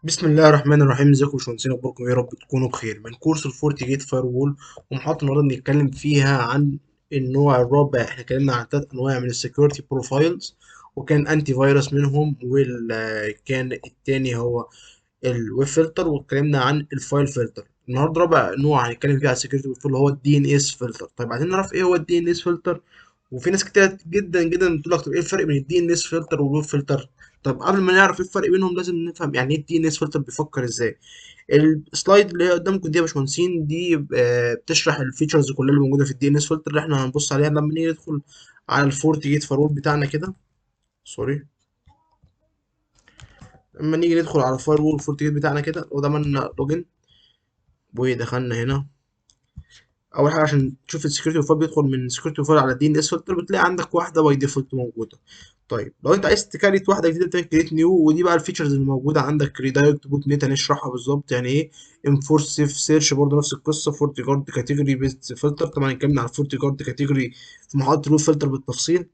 بسم الله الرحمن الرحيم. ازيكم يا باشمهندسين؟ اخباركم يا رب تكونوا بخير. من كورس الفورتي جيت فاير وول، ومحاضره النهارده بنتكلم فيها عن النوع الرابع. احنا اتكلمنا عن 3 انواع من السكيورتي بروفايلز، وكان انتي فيروس منهم، وكان التاني هو الويب فلتر، واتكلمنا عن الفايل فلتر. النهارده رابع نوع هنتكلم فيه على السكيورتي بروفايل هو الدي ان اس فلتر. طيب عايزين نعرف ايه هو الدي ان اس فلتر. وفي ناس كتير جدا جدا بتقول لك طب ايه الفرق بين الدي ان اس فلتر والويب فلتر؟ طب قبل ما نعرف ايه الفرق بينهم لازم نفهم يعني ايه الدي ان اس فلتر بيفكر ازاي. السلايد اللي هي قدامكم دي يا باشمهندسين دي بتشرح الفيتشرز كلها اللي موجوده في الدي ان اس فلتر اللي احنا هنبص عليها لما نيجي ندخل على الفورتي جيت فارول بتاعنا كده. سوري. لما نيجي ندخل على الفاير وول الفورتي جيت بتاعنا كده وضمنا لوجن ودخلنا هنا. اول حاجه عشان تشوف السكيورتي بروفايل بيدخل من سكيورتي بروفايل على دي ان اس فلتر، بتلاقي عندك واحده باي ديفولت موجوده. طيب لو انت عايز تكريت واحده جديده بتعمل كريت نيو، ودي بقى الفيتشرز اللي موجوده عندك. ريدايركت بوت نت هنشرحها بالظبط يعني ايه. انفورسيف سيرش برضه نفس القصه. فورتي جارد كاتيجوري بيست فلتر، طبعا اتكلمنا على الفورتي جارد كاتيجوري في محاضره الويب فلتر بالتفصيل.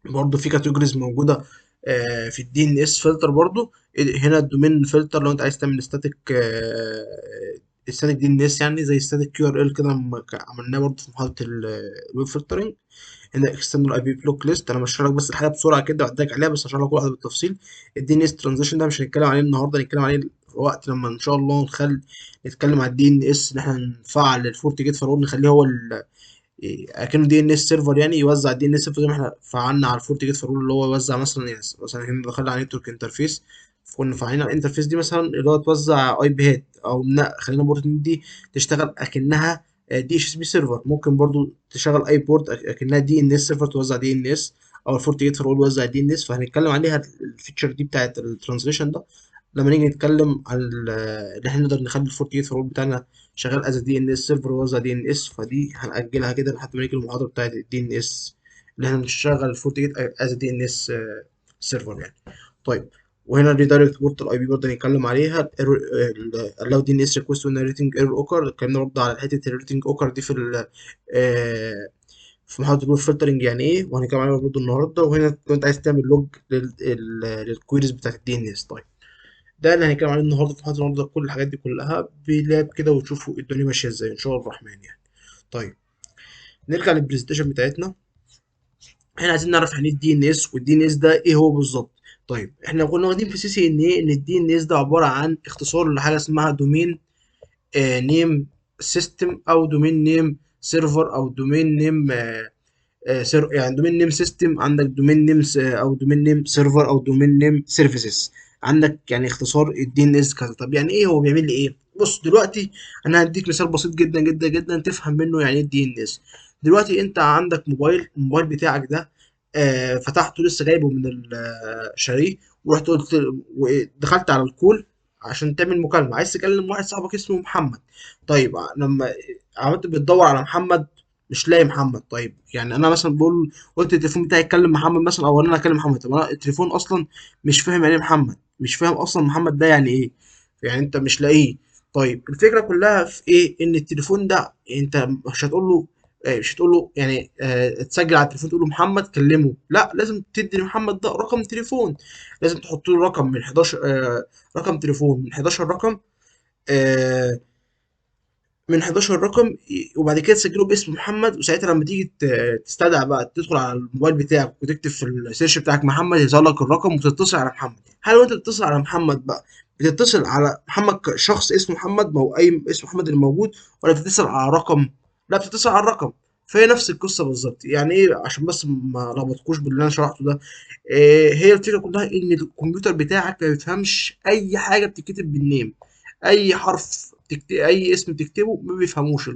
برضه في كاتيجوريز موجوده في الدي ان اس فلتر برضه. هنا الدومين فلتر لو انت عايز تعمل ستاتيك دي ان اس، يعني زي ستاتيك كيو ار ال كده، عملناه برضه في محاضره الويب فلترنج. هنا اكسترنال اي بي بلوك ليست. انا مش هشرح لك بس الحاجه بسرعه كده واديك عليها، بس هشرح لك كل واحده بالتفصيل. الدي ان اس ترانزيشن ده مش هنتكلم عليه النهارده، هنتكلم عليه في وقت لما ان شاء الله نتكلم على الدي ان اس ان احنا نفعل الفورتي جيت فارول، نخليه هو اكنه دي ان اس سيرفر، يعني يوزع الدي ان اس زي ما احنا فعلنا على الفورتي جيت فارول، اللي هو يوزع مثلا، يعني مثلا هنا دخلنا على نتورك انترفيس، كنا فاعلين على الانترفيس دي مثلا اللي هو توزع اي بيهات، او لا خلينا بورت دي تشتغل اكنها دي اتش اس بي سيرفر. ممكن برضو تشغل اي بورت اكنها دي ان اس سيرفر توزع دي ان اس، او الفورتي جيت فارول يوزع دي ان اس. فهنتكلم عليها الفيتشر دي بتاعت الترانسليشن ده لما نيجي نتكلم عن ان احنا نقدر نخلي الفورتي جيت فارول بتاعنا شغال از دي ان اس سيرفر ووزع دي ان اس. فدي هنأجلها كده لحد ما نيجي المحاضرة بتاعت الدي ان اس اللي احنا نشغل الفورتيجيت از دي ان اس سيرفر يعني. طيب وهنا الريدايركت بورت الاي بي برضه هنتكلم عليها. allow دي ان اس ريكوست when narrating error occur. اتكلمنا برضه على حته الريتنج اوكر دي في في محاضرة الويب فلترنج يعني ايه، وهنتكلم عليها برضه النهارده. وهنا لو انت عايز تعمل لوج للكويريز بتاعت الدي ان اس. طيب ده اللي هنتكلم عليه النهارده في محاضرة النهارده. كل الحاجات دي كلها بلاب كده وتشوفوا الدنيا ماشية ازاي ان شاء الله الرحمن يعني. طيب نرجع للبرزنتيشن بتاعتنا. احنا عايزين نعرف يعني ايه الدي ان اس، والدي ان اس ده ايه هو بالظبط. طيب احنا كنا واخدين في سي سي ان ايه ان الدي ان اس ده عبارة عن اختصار لحاجة اسمها دومين نيم سيستم، او دومين نيم سيرفر، او دومين نيم يعني دومين نيم سيستم. عندك دومين نيم او دومين نيم سيرفر، او دومين نيم سيرفيسز. عندك يعني اختصار الدي ان اس كذا. طب يعني ايه هو بيعمل لي ايه؟ بص دلوقتي انا هديك مثال بسيط جدا جدا جدا تفهم منه يعني ايه الدي ان اس. دلوقتي انت عندك موبايل، الموبايل بتاعك ده فتحته لسه جايبه من الشاريه، ورحت قلت ودخلت على الكول عشان تعمل مكالمة، عايز تكلم واحد صاحبك اسمه محمد. طيب لما عملت بتدور على محمد مش لاقي محمد. طيب يعني انا مثلا بقول قلت التليفون بتاعي يتكلم محمد مثلا، او انا اكلم محمد. طب انا التليفون اصلا مش فاهم يعني ايه محمد، مش فاهم اصلا محمد ده يعني ايه، يعني انت مش لاقيه. طيب الفكره كلها في ايه؟ ان التليفون ده انت مش هتقول له مش هتقول له يعني تسجل على التليفون تقول له محمد كلمه، لا لازم تدي لمحمد ده رقم تليفون. لازم تحط له رقم من 11 رقم تليفون من 11 رقم، آه، من 11 رقم، وبعد كده تسجله باسم محمد. وساعتها لما تيجي تستدعى بقى تدخل على الموبايل بتاعك وتكتب في السيرش بتاعك محمد، يظهر لك الرقم وتتصل على محمد. هل وانت بتتصل على محمد بقى بتتصل على محمد كشخص اسمه محمد، ما هو اي اسم محمد اللي موجود، ولا بتتصل على رقم؟ لا بتتصل على الرقم. فهي نفس القصه بالظبط. يعني ايه عشان بس ما لخبطكوش باللي انا شرحته ده؟ إيه هي الفكره كلها؟ ان الكمبيوتر بتاعك ما بيفهمش اي حاجه بتتكتب بالنيم. اي حرف اي اسم تكتبه ما بيفهموش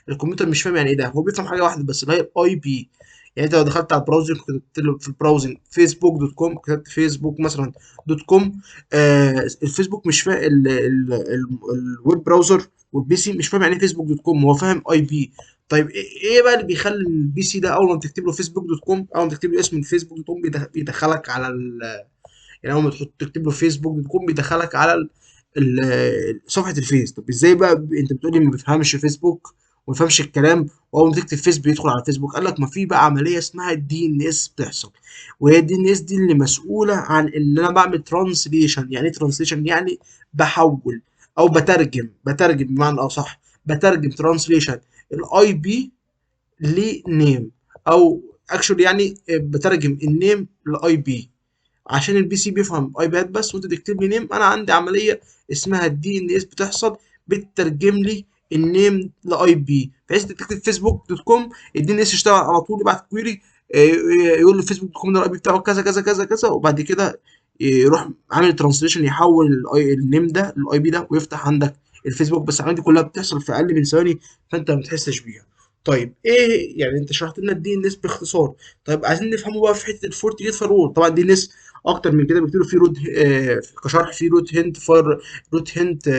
الكمبيوتر مش فاهم يعني ايه ده. هو بيفهم حاجه واحده بس اللي هي الاي بي. يعني انت لو دخلت على البراوزنج كتبت له في البراوزنج فيسبوك دوت كوم، كتبت فيسبوك مثلا دوت كوم، الفيسبوك مش فاهم الويب براوزر والبي سي مش فاهم يعني ايه فيسبوك دوت كوم، هو فاهم اي بي. طيب ايه بقى اللي بيخلي البي سي ده اول ما تكتب له فيسبوك دوت كوم، اول ما تكتب له اسم الفيسبوك دوت كوم بيدخلك على يعني اول ما تكتب له فيسبوك دوت كوم بيدخلك على صفحه الفيس. طب ازاي بقى انت بتقولي ما بيفهمش فيسبوك وما يفهمش الكلام، واول ما تكتب فيس بيدخل على الفيسبوك. قال لك ما في بقى عمليه اسمها الدي ان اس بتحصل، وهي الدي ان اس دي اللي مسؤوله عن ان انا بعمل ترانسليشن. يعني ايه ترانسليشن؟ يعني بحول او بترجم بمعنى اصح، بترجم ترانسليشن الاي بي لنيم، او اكشولي يعني بترجم النيم لاي بي، عشان البي سي بيفهم ايباد بس، وانت تكتب لي نيم. انا عندي عمليه اسمها الدي ان اس بتحصل، بتترجم لي النيم لاي بي، بحيث انت تكتب فيسبوك دوت كوم، الدي ان اس يشتغل على طول، يبعت كويري يقول له فيسبوك دوت كوم ده الاي بي بتاعه كذا كذا كذا كذا، وبعد كده يروح عامل ترانسليشن، يحول النيم ده للاي بي ده، ويفتح عندك الفيسبوك. بس العمليه دي كلها بتحصل في اقل من ثواني، فانت ما بتحسش بيها. طيب ايه يعني، انت شرحت لنا الدي ان اس باختصار. طيب عايزين نفهمه بقى في حته الفورت جيت فارول. طبعا الدي ان اس اكتر من كده بكتير، في روت كشرح، في روت هنت فار، روت هنت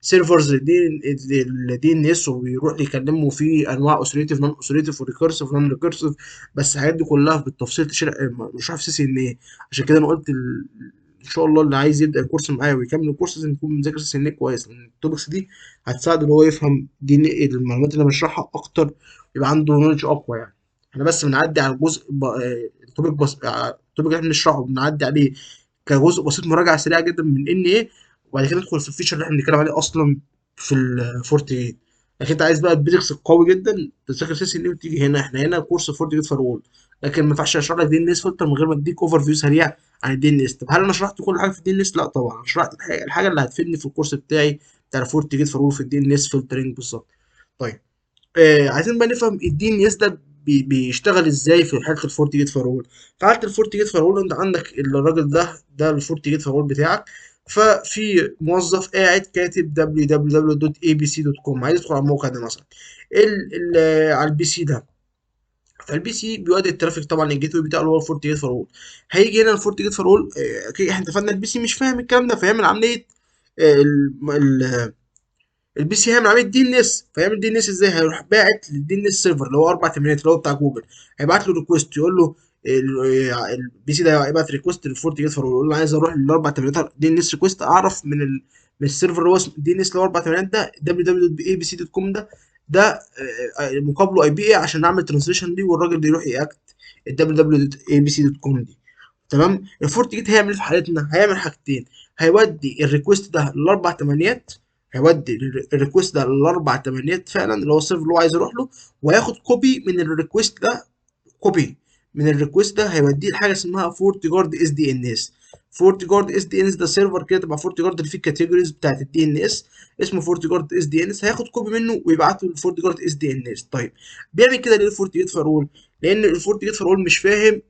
سيرفرز الدي ان اس، وبيروح يكلموا في انواع اوسيليتيف، نون اوسيليتيف، وريكورسيف، نون ريكورسيف. بس الحاجات دي كلها بالتفصيل تشرح، مش عارف سي سي ان ايه. عشان كده انا قلت ان شاء الله اللي عايز يبدا الكورس معايا ويكمل الكورس لازم يكون مذاكر سي سي ان ايه كويس، لان التوبكس دي هتساعده ان هو يفهم دي المعلومات اللي انا بشرحها اكتر، يبقى عنده نولج اقوى يعني. احنا بس بنعدي على جزء التوبيك بس، التوبيك اللي احنا بنشرحه بنعدي عليه كجزء بسيط، مراجعه سريعه جدا من ان ايه، وبعد كده ندخل في الفيشر اللي احنا بنتكلم عليه اصلا في الفورت جيت. لكن انت عايز بقى البيزكس القوي جدا، تذاكر سي سي ان ايه وتيجي هنا. احنا هنا كورس فورت جيت فور اول، لكن ما ينفعش اشرح لك دي ان اس فلتر من غير ما اديك اوفر فيو سريع عن الدي ان اس. طب هل انا شرحت كل حاجه في الدي ان اس؟ لا طبعا، انا شرحت الحاجه اللي هتفيدني في الكورس بتاعي بتاع الفورت جيت فور اول في الدي ان اس فلترنج بالظبط. طيب عايزين بقى نفهم الدي ان اس ده بيشتغل ازاي في حاله الفورت جيت فارول. في حاله الفورت جيت فارول انت عندك الراجل ده الفورت جيت فارول بتاعك، ففي موظف قاعد كاتب www.abc.com، عايز يدخل على الموقع ده مثلا، على البي سي ده. فالبي سي بيودي الترافيك طبعا الجيت واي بتاعه اللي هو الفورت جيت فارول. هيجي هنا الفورت جيت فارول، اكيد احنا اتفقنا البي سي مش فاهم الكلام ده، فيعمل عمليه البي سي هيعمل عمليه دي ان اس. فيعمل دي ان اس ازاي؟ هيروح باعت للدي ان اس سيرفر اللي هو 4 8 اللي هو بتاع جوجل، هيبعت له ريكوست يقول له البي سي ده هيبعت ريكوست للفورت جيت فور، يقول له عايز اروح للاربع 8 دي ان اس ريكوست، اعرف من السيرفر اللي هو اسمه دي ان اس اللي هو 4 8 ده www.abc.com ده مقابله اي بي اي عشان نعمل ترانسليشن دي، والراجل ده يروح ياكت ال www.abc.com دي. تمام. الفورت جيت هيعمل ايه في حالتنا؟ هيعمل حاجتين، هيودي الريكوست ده للاربع تمانيات، هيودي الريكوست ده للاربع تمانيات فعلا اللي هو السيرفر اللي هو عايز يروح له، وهياخد كوبي من الريكوست ده، كوبي من الريكوست ده هيوديه لحاجه اسمها فورت جارد اس دي ان اس. فورت جارد اس دي ان اس ده سيرفر كده تبع فورت جارد اللي فيه الكاتيجوريز بتاعت الدي ان اس، اسمه فورت جارد اس دي ان اس، هياخد كوبي منه ويبعته لفورت جارد اس دي ان اس. طيب بيعمل كده ليه الفورت جيت فارول؟ لان الفورت جيت فارول مش فاهم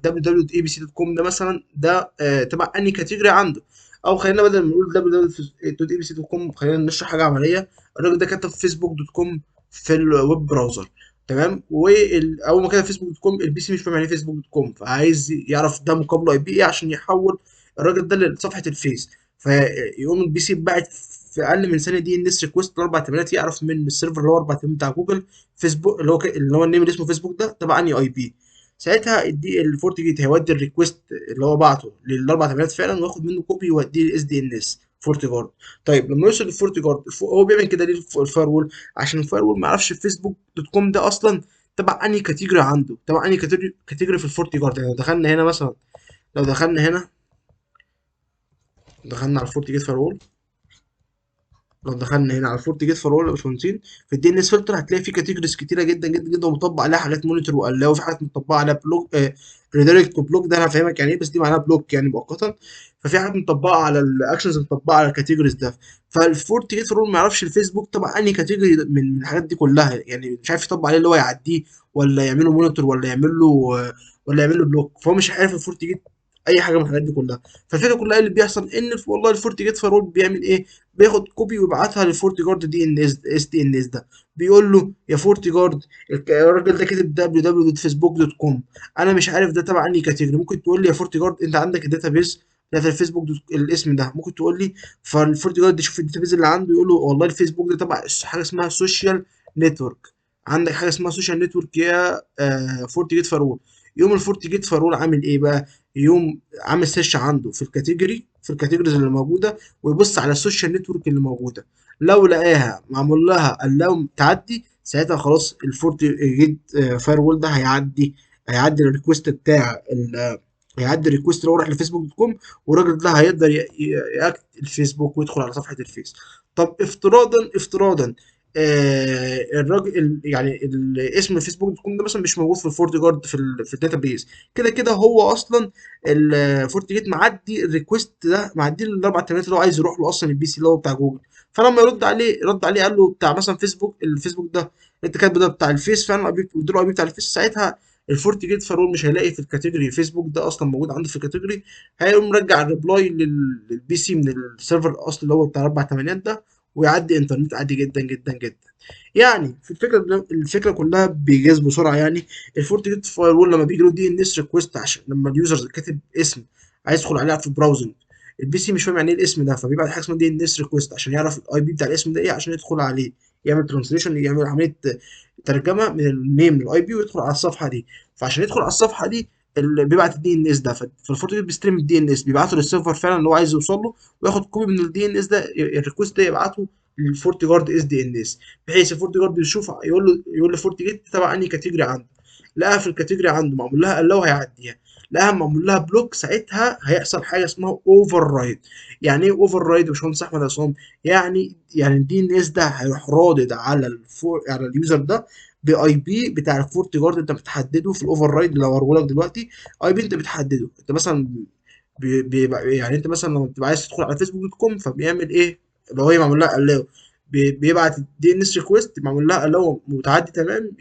www.abc.com ده مثلا ده تبع انهي كاتيجوري عنده. او خلينا بدل ما نقول www.abc.com خلينا نشرح حاجه عمليه. الراجل ده كتب فيسبوك دوت كوم في الويب براوزر، تمام، واول ما كده فيسبوك دوت كوم البي سي مش فاهم يعني ايه فيسبوك دوت كوم، فعايز يعرف ده مقابله اي بي ايه عشان يحول الراجل ده لصفحه الفيس. فيقوم البي سي باعت في اقل من ثانيه دي ان اس ريكوست لاربع تمريرات، يعرف من السيرفر اللي هو 4 بتاع جوجل فيسبوك اللي هو النيم اللي اسمه فيسبوك ده تبع انهي اي بي. ساعتها الفورت جيت هيودي الريكوست اللي هو بعته للاربع تمريرات فعلا، وياخد منه كوبي يوديه للاس دي ان اس فورت جارد. طيب لما يوصل للفورت جارد، هو بيعمل كده ليه الفاير؟ عشان الفاير ما يعرفش فيسبوك دوت كوم ده اصلا تبع انهي كاتيجوري عنده، تبع انهي كاتيجوري في الفورتي جارد. يعني لو دخلنا هنا مثلا، لو دخلنا هنا، دخلنا على الفورتي جيت فاير، لو دخلنا هنا على الفورت جيت فاير يا باشمهندسين، في الدي ان اس فلتر هتلاقي في كاتيجوريز كتيره جدا جدا جدا، ومطبق عليها حاجات مونيتور وقلاوه، وفي حاجات مطبقه عليها بلوك ريدايركت وبلوك، ده انا هفهمك يعني ايه، بس دي معناها بلوك يعني مؤقتا. ففي حاجات مطبقه على الاكشنز، مطبقه على الكاتيجوريز ده. فالفورت جيت فاير ما يعرفش الفيسبوك تبع انهي كاتيجوري من الحاجات دي كلها، يعني مش عارف يطبق عليه اللي هو يعديه، ولا يعمله مونيتور، ولا يعمل له ولا يعمل له بلوك. فهو مش عارف الفورت جيت اي حاجه من الحاجات دي كلها. فالفكره كلها اللي بيحصل ان والله الفورت جيت فاير بيعمل ايه؟ بياخد كوبي ويبعتها للفورت جارد دي ان اس دي ان اس ده، بيقول له يا فورت جارد الراجل ده كاتب www.facebook.com، انا مش عارف ده تبع انهي كاتيجوري، ممكن تقول لي يا فورت جارد انت عندك الداتابيز بتاعت الفيسبوك الاسم ده، ممكن تقول لي. فالفورت جارد يشوف الداتابيز اللي عنده، يقول له والله الفيسبوك ده تبع حاجه اسمها سوشيال نتورك، عندك حاجه اسمها سوشيال نتورك يا فورت جيت فارول. يوم الفورت جيت فارول عامل ايه بقى؟ يوم عامل سيرش عنده في الكاتيجوري، في الكاتيجوريز اللي موجوده، ويبص على السوشيال نتورك اللي موجوده، لو لقاها معمول لها الاو تعدي، ساعتها خلاص الفورت جيت فاير وول ده هيعدي الريكوست بتاع هيعدي الريكوست اللي هو راح لفيسبوك دوت كوم، والراجل ده هيقدر ياكت الفيسبوك ويدخل على صفحه الفيس. طب افتراضا الراجل يعني اسم فيسبوك دوت كوم ده مثلا مش موجود في الفورت جارد في الداتابيز. كده كده هو اصلا الفورت جيت معدي الريكوست ده، معدي الاربع تمرينات اللي هو عايز يروح له اصلا البي سي اللي هو بتاع جوجل. فلما رد عليه قال له بتاع مثلا الفيسبوك ده انت كاتب ده بتاع الفيس فعلا، اديله اي بي بتاع الفيس. ساعتها الفورت جيت فارول مش هيلاقي في الكاتيجوري فيسبوك ده اصلا موجود عنده في الكاتيجوري، هيقوم مرجع الريبلاي للبي سي من السيرفر الاصلي اللي هو بتاع اربع تمانيات ده، ويعدي انترنت عادي جدا جدا جدا. يعني في الفكره كلها بيجاز بسرعه يعني. الفورت جيت فايرول لما بيجي له دي ان اس ريكويست، عشان لما اليوزر كاتب اسم عايز يدخل عليها في البراوزنج، البي سي مش فاهم يعني ايه الاسم ده، فبيبعت حاجه اسمها دي ان اس ريكويست عشان يعرف الاي بي بتاع الاسم ده ايه عشان يدخل عليه، يعمل ترانسليشن، يعمل عمليه ترجمه من النيم للاي بي ويدخل على الصفحه دي. فعشان يدخل على الصفحه دي اللي بيبعت الدي ان اس ده، فالفورت بيستلم الدي ان اس بيبعته للسيرفر فعلا اللي هو عايز يوصل له، وياخد كوبي من الدي ان اس ده، الريكوست ده يبعته للفورت جارد اس دي ان اس، بحيث الفورت جارد يشوف يقول لفورت جيت تبع انهي كاتيجوري عنده. لقاها في الكاتيجوري عنده معمول لها الاو هيعديها، لقاها معمول لها بلوك، ساعتها هيحصل حاجه اسمها اوفر رايد. يعني ايه اوفر رايد يا باشمهندس احمد عصام؟ يعني الدي ان اس ده هيروح رادد على اليوزر ده باي بي بتاع الفورت جارد انت بتحدده في الاوفر رايد اللي هوريه لك دلوقتي. اي بي انت بتحدده انت مثلا يعني انت مثلا لما بتبقى عايز تدخل على فيسبوك دوت كوم فبيعمل ايه؟ لو هي معمول لها الاو بيبعت الدي ان اس ريكويست معمول لها الاو متعدي تمام،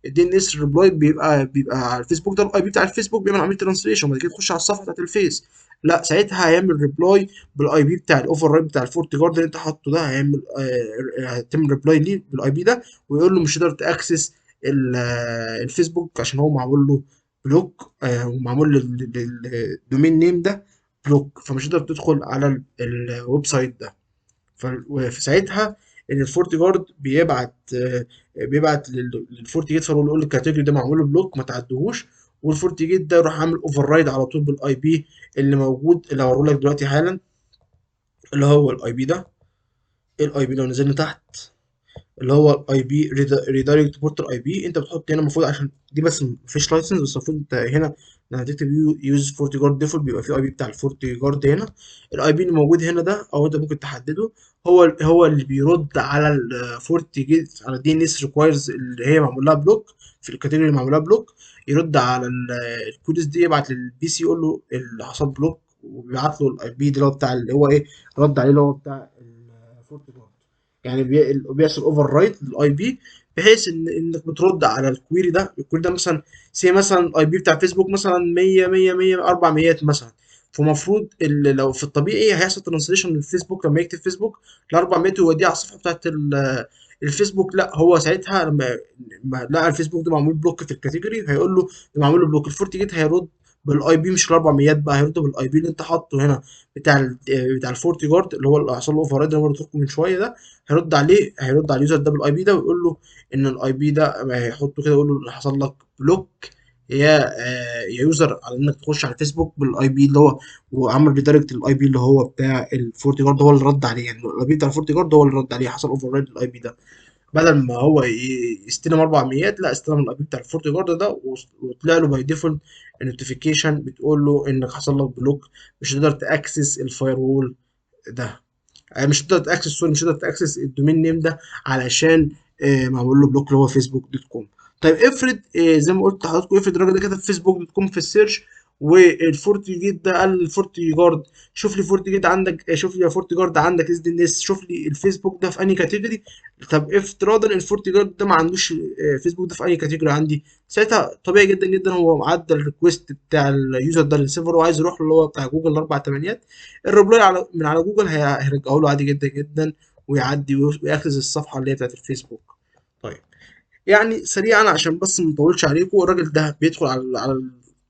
الدي ان اس ريبلاي بيبقى على الفيسبوك ده الاي بي بتاع الفيسبوك، بيعمل عمليه ترانسليشن وبعد كده تخش على الصفحه بتاعت الفيس. لا ساعتها هيعمل ريبلاي بالاي بي بتاع الاوفر رايد بتاع الفورت جارد اللي انت حاطه ده، هيتم ريبلاي ليه بالاي بي ده، ويقول له مش هتقدر تاكسس الفيسبوك عشان هو معمول له بلوك، ومعمول للدومين نيم ده بلوك، فمش هتقدر تدخل على الويب سايت ده. وفي ساعتها ان الفورت جارد بيبعت للفورت جيت فهو يقول الكاتيجوري ده معمول له بلوك ما تعدهوش، والفورت جيت ده يروح عامل اوفر رايد على طول بالاي بي اللي موجود اللي هوريه لك دلوقتي حالا، اللي هو الاي بي ده. الاي بي لو نزلنا تحت اللي هو الاي بي ريدايركت بورتال اي بي، انت بتحط هنا المفروض عشان دي بس مفيش لايسنس، بس المفروض انت هنا لما هتكتب يوز فورتي جارد ديفولت بيبقى في اي بي بتاع الفورتي جارد هنا. الاي بي اللي موجود هنا ده او انت ممكن تحدده، هو اللي بيرد على الفورتي جيت على الدي ان اس ريكوايرز اللي هي معمول لها بلوك في الكاتيجوري اللي معمول لها بلوك، يرد على الكودز دي، يبعت للبي سي يقول له اللي حصل بلوك، وبيبعت له الاي بي اللي هو بتاع اللي هو ايه رد عليه اللي هو بتاع الفورتي جارد. يعني بيحصل اوفر رايت للاي بي، بحيث انك بترد على الكويري ده مثلا مثلا الاي بي بتاع فيسبوك مثلا 100 100 100 400 مثلا. فمفروض لو في الطبيعي هيحصل ترانسليشن للفيسبوك لما يكتب فيسبوك ل 400 ويوديه على الصفحه بتاعت الفيسبوك. لا هو ساعتها لما لقى الفيسبوك ده معمول بلوك في الكاتيجوري هيقول له ده معمول له بلوك. الفورتي جيت هيرد بالاي بي مش ال 400 بقى، هيرد بالاي بي اللي انت حاطه هنا بتاع الفورتي جارد اللي هو اللي حصل له اوفر رايد اللي انا قلت لكم من شويه ده. هيرد على اليوزر ده بالاي بي ده ويقول له ان الاي بي ده هيحطه كده، يقول له اللي حصل لك بلوك يا يوزر على انك تخش على فيسبوك بالاي بي اللي هو، وعمل ريدايركت الاي بي اللي هو بتاع الفورتي جارد هو اللي رد عليه، يعني الاي بي بتاع الفورتي جارد هو اللي رد عليه، حصل اوفر رايد الاي بي ده. بدل ما هو يستلم 400 لا استلم الاي بي بتاع الفورتي جارد ده، وطلع له باي ديفولت النوتيفيكيشن بتقول له انك حصل لك بلوك، مش هتقدر تاكسس الفاير وول ده. مش هتقدر تاكسس سوري مش هتقدر تاكسس الدومين نيم ده علشان معمول له بلوك اللي هو فيسبوك دوت كوم. طيب افرض زي ما قلت لحضراتكم، افرض الراجل ده كتب فيسبوك دوت كوم في السيرش، والفورتي جيت ده قال للفورتي جارد شوف لي فورتي جيت عندك، شوف لي يا فورتي جارد عندك اس دي ان اس، شوف لي الفيسبوك ده في انهي كاتيجوري. طب افتراضا الفورتي جارد ده ما عندوش فيسبوك ده في اي كاتيجوري عندي، ساعتها طبيعي جدا جدا هو عدى الريكوست بتاع اليوزر ده للسيرفر وعايز يروح اللي هو بتاع جوجل الاربع تمانيات، الريبلاي على جوجل هيرجعوا له عادي جدا جدا، ويعدي وياكسس الصفحه اللي هي بتاعت الفيسبوك. طيب يعني سريعا عشان بس ما نطولش عليكم، الراجل ده بيدخل على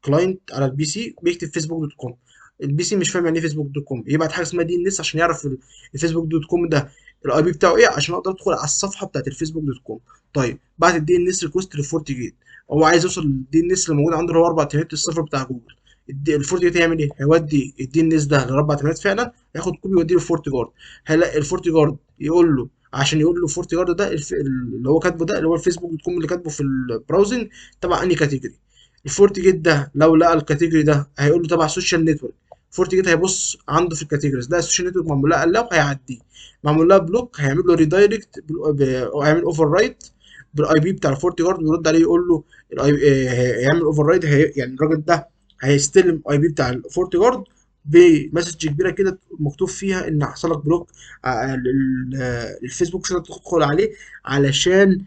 الكلاينت على البي سي بيكتب فيسبوك دوت كوم، البي سي مش فاهم يعني ايه فيسبوك دوت كوم، يبعت حاجه اسمها دي ان اس عشان يعرف الفيسبوك دوت كوم ده الاي بي بتاعه ايه عشان اقدر ادخل على الصفحه بتاعت الفيسبوك دوت كوم. طيب بعد الدي ان اس ريكوست للفورتي جيت، هو عايز يوصل للدي ان اس اللي موجود عنده اللي هو اربع تيمات الصفر بتاع جوجل. الفورتي جيت هيعمل ايه؟ هيودي الدي ان اس ده للاربع تيمات فعلا، هياخد كوبي يوديه للفورتي جارد، هيلاقي الفورتي جارد يقول له عشان يقول له فورتي جارد ده اللي هو كاتبه ده اللي هو الفيسبوك دوت كوم اللي كاتبه في البراوزنج تبع انهي كاتيجوري. الفورتي جيت ده لو لقى الكاتيجوري ده هيقول له تبع السوشيال نتورك. فورتي جيت هيبص عنده في الكاتيجوريز ده السوشيال نتورك معمول لها الاو هيعديه، معمول لها بلوك هيعمل له ريدايركت او هيعمل اوفر رايت بالاي بي بتاع الفورتي جارد، ويرد عليه يقول له هيعمل اوفر رايت يعني الراجل ده هيستلم اي بي بتاع الفورتي جارد بمسج كبيره كده مكتوب فيها ان حصل لك بلوك الفيسبوك، مش هتقدر تدخل عليه علشان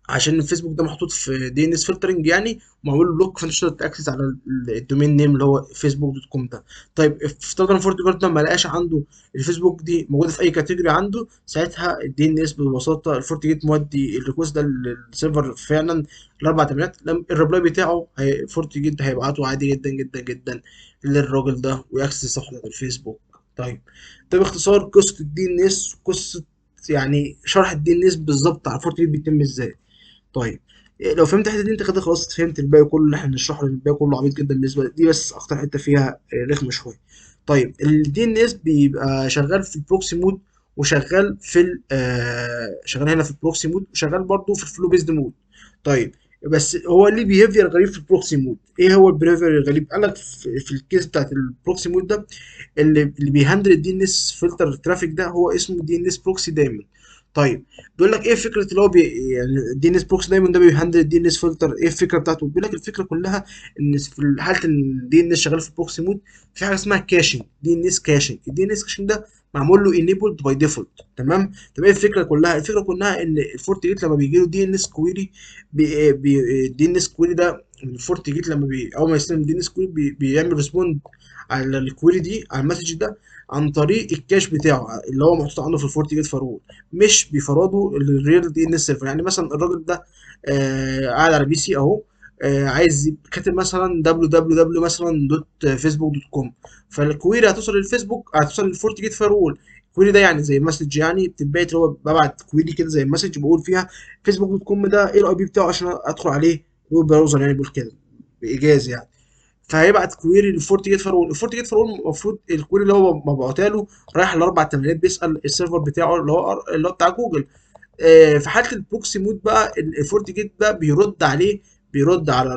عشان الفيسبوك ده محطوط في دي ان اس فلترنج يعني، ومعمول له بلوك، فانت مش هتقدر تاكسس على الدومين نيم اللي هو فيسبوك دوت كوم ده. طيب افترض ان فورتي جارد ما لقاش عنده الفيسبوك دي موجوده في اي كاتيجوري عنده، ساعتها الدي ان اس ببساطه الفورتي جيت مودي الريكوست ده للسيرفر فعلا الاربع تمرينات، الريبلاي بتاعه فورتي جيت هيبعته عادي جدا جدا جدا للراجل ده ويأكسس صفحه الفيسبوك. طيب ده باختصار قصه الدي ان اس، قصه يعني شرح الدي ان اس بالظبط على فورتي جيت بيتم ازاي. طيب لو فهمت الحته دي انت كده خلاص فهمت الباقي كله اللي احنا بنشرحه، لان الباقي كله عبيط جدا بالنسبه دي، بس اكتر حته فيها رخمه شويه. طيب الدي ان اس بيبقى شغال في البروكسي مود، وشغال في شغال هنا في البروكسي مود، وشغال برضه في الفلو بيزد مود. طيب بس هو ليه بيهيفير غريب في البروكسي مود؟ ايه هو البيهيفير الغريب؟ قال لك في الكيس بتاعت البروكسي مود ده اللي بيهندل الدي ان اس فلتر ترافيك ده هو اسمه دي ان اس بروكسي دايما. طيب بيقول لك ايه فكره اللي هو يعني الدي ان اس بروكسي دايما ده بيهندل الدي ان اس فلتر، ايه الفكره بتاعته؟ بيقول لك الفكره كلها ان في حاله ان الدي ان اس شغال في البروكسي مود في حاجه اسمها كاشنج، دي ان اس كاشنج. الدي ان اس كاشنج ده معمول له انيبلد باي ديفولت. تمام. طب ايه الفكره كلها؟ الفكره كلها ان الفورت جيت لما بيجي له دي ان اس كويري، الدي ان اس كويري ده الفورت جيت لما اول ما يستلم دي ان اس كويري بيعمل ريسبوند على الكويري دي، على المسج ده، عن طريق الكاش بتاعه اللي هو محطوط عنده في الفورت جيت فارول، مش بيفرضوا الريال دي ان اس سيرفر. يعني مثلا الراجل ده قاعد على بي سي اهو، عايز كاتب مثلا www مثلا دوت فيسبوك دوت كوم، فالكويري هتوصل للفيسبوك، هتوصل للفورت جيت فارول. الكويري ده يعني زي مسج، يعني بتتبعت، اللي هو ببعت كويري كده زي مسج بقول فيها فيسبوك دوت كوم ده ايه الاي بي بتاعه عشان ادخل عليه، ويب براوزر يعني بيقول كده بايجاز يعني. فهيبعت كويري للفورت جيت فارول. الفورت جيت فارول المفروض الكويري اللي هو مبعوتها له رايح لاربع تمرينات، بيسال السيرفر بتاعه اللي هو بتاع جوجل. في حاله البروكسي مود بقى الفورت جيت بقى بيرد عليه، بيرد على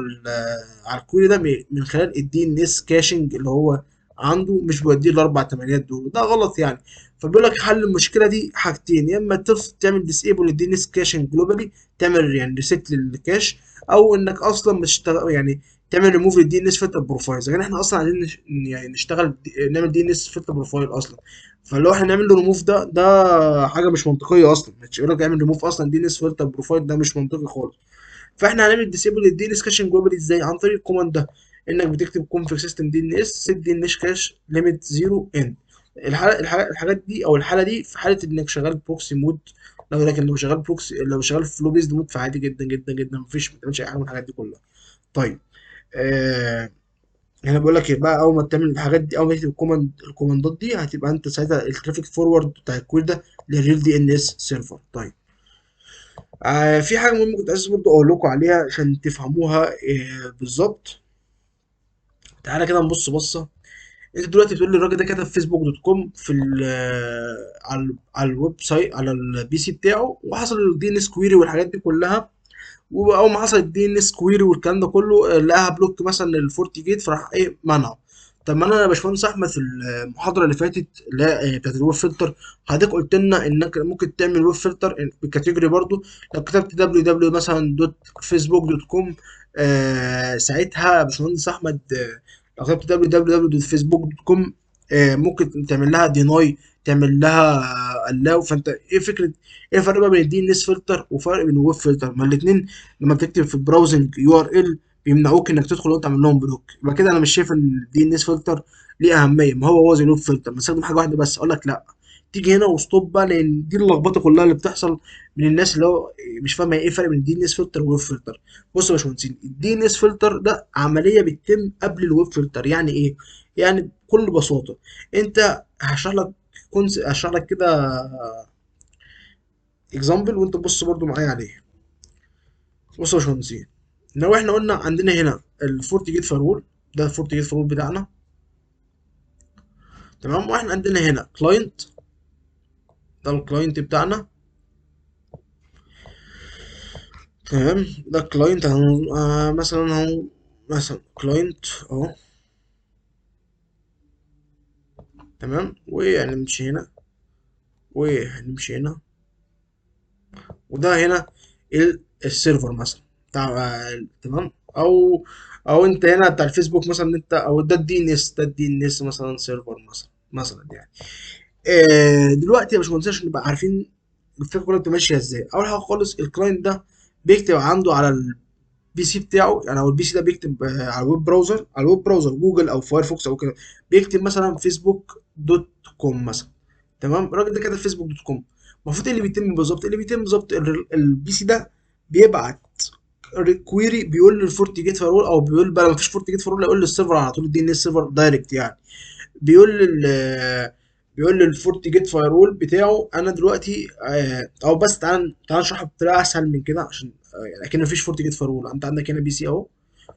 على الكويري ده من خلال الدي ان اس كاشنج اللي هو عنده، مش بيوديه الاربع تمانيات دول، ده غلط يعني. فبيقول لك حل المشكله دي حاجتين: يا اما تعمل ديسيبل للدي ان اس كاشنج جلوبالي، تعمل يعني ريسيت للكاش، او انك اصلا مش تشتغل يعني تعمل ريموف للدي ان اس فلتر بروفايلز. يعني احنا اصلا عايزين يعني نشتغل نعمل دي ان اس فلتر بروفايل اصلا، فلو احنا نعمل له ريموف ده حاجه مش منطقيه اصلا، مش يقول لك اعمل ريموف اصلا دي ان اس فلتر بروفايل، ده مش منطقي خالص. فاحنا هنعمل ديسيبل للدي ان اس كاشنج جلوبال ازاي؟ عن طريق الكوماند ده، انك بتكتب كونفيج سيستم دي ان اس سيت دي ان اس كاش ليميت 0 ان. الحاجات دي او الحاله دي في حاله انك شغال بروكسي مود. لكن لو شغال بروكسي، لو شغال فلو بيزد مود فعادي جدا جدا جدا، مفيش ما بتعملش اي حاجه من الحاجات دي كلها. طيب هنا بقول لك بقى اول ما تعمل الحاجات دي، اول ما تكتب الكوماندات دي، هتبقى انت ساعتها الترافيك فورورد بتاع الكوير ده للريل دي ان اس سيرفر. طيب في حاجه مهمه كنت عايز برضه اقول لكم عليها عشان تفهموها بالظبط. تعالى كده نبص بصه. انت دلوقتي بتقول لي الراجل ده كتب فيسبوك دوت كوم في على الويب سايت على البي سي بتاعه، وحصل الدي ان اس كويري والحاجات دي كلها، واول ما حصل الدي ان اس كويري والكلام ده كله لقاها بلوك مثلا للفورتي جيت، فراح ايه منعه. طب ما انا يا باشمهندس احمد في المحاضره اللي فاتت اللي هي بتاعت الويب فلتر، حضرتك قلت لنا انك ممكن تعمل ويب فلتر بالكاتيجوري برضو لو كتبت www مثلا دوت فيسبوك دوت كوم. ساعتها يا باشمهندس احمد لو كتبت www دوت فيسبوك دوت كوم ممكن تعمل لها ديناي، تعمل لها allow. فانت ايه فكره، ايه الفرق بقى بين الدي ان اس فلتر وفرق بين الويب فلتر؟ ما الاثنين لما بتكتب في البراوزنج يو ار ال بيمنعوك انك تدخل وانت عامل لهم بلوك. يبقى كده انا مش شايف ان الدي ان اس فلتر ليه اهميه، ما هو زي الويب فلتر بنستخدم حاجه واحده بس. اقول لك لا، تيجي هنا وستوب بقى، لان دي اللخبطه كلها اللي بتحصل من الناس اللي هو مش فاهمه ايه الفرق بين الدي ان اس فلتر والويب فلتر. بصوا يا باشمهندسين، الدي ان اس فلتر ده عمليه بتتم قبل الويب فلتر. يعني ايه؟ يعني بكل بساطه انت هشرح لك هشرح لك كده اكزامبل وانت بص برضو معايا عليه. بص يا باشمهندسين، لو احنا قلنا عندنا هنا الفورت جيت فارول، ده الفورت جيت فارول بتاعنا، تمام، واحنا عندنا هنا كلاينت، ده الكلاينت بتاعنا. تمام، ده الكلاينت مثلا هو مثلا كلاينت اهو. تمام، وهنمشي هنا وهنمشي هنا، وده هنا السيرفر مثلا بتاع تمام. او انت هنا بتاع الفيسبوك مثلا، انت او ده الدي ان اس، ده الدي ان اس مثلا سيرفر مثلا يعني. دلوقتي يا باشمهندس عشان نبقى عارفين الفكره كلها بتبقى ماشيه ازاي. اول حاجه خالص الكلاينت ده بيكتب عنده على البي سي بتاعه، يعني هو البي سي ده بيكتب على الويب براوزر، على الويب براوزر جوجل او فايرفوكس او كده، بيكتب مثلا فيسبوك دوت كوم مثلا. تمام، الراجل ده كتب فيسبوك دوت كوم. المفروض إيه اللي بيتم بالظبط؟ اللي بيتم بالظبط البي سي ده بيبعت كويري، بيقول للفورت جيت فايرول، او بيقول بقى لو مفيش فورت جيت فايرول يقول للسيرفر على طول، الدي ان اس سيرفر دايركت يعني. بيقول بيقول للفورت جيت فايرول بتاعه انا دلوقتي او بس تعال نشرحها بطريقه اسهل من كده، عشان يعني اكن مفيش فورت جيت فايرول. انت عندك هنا بي سي اهو،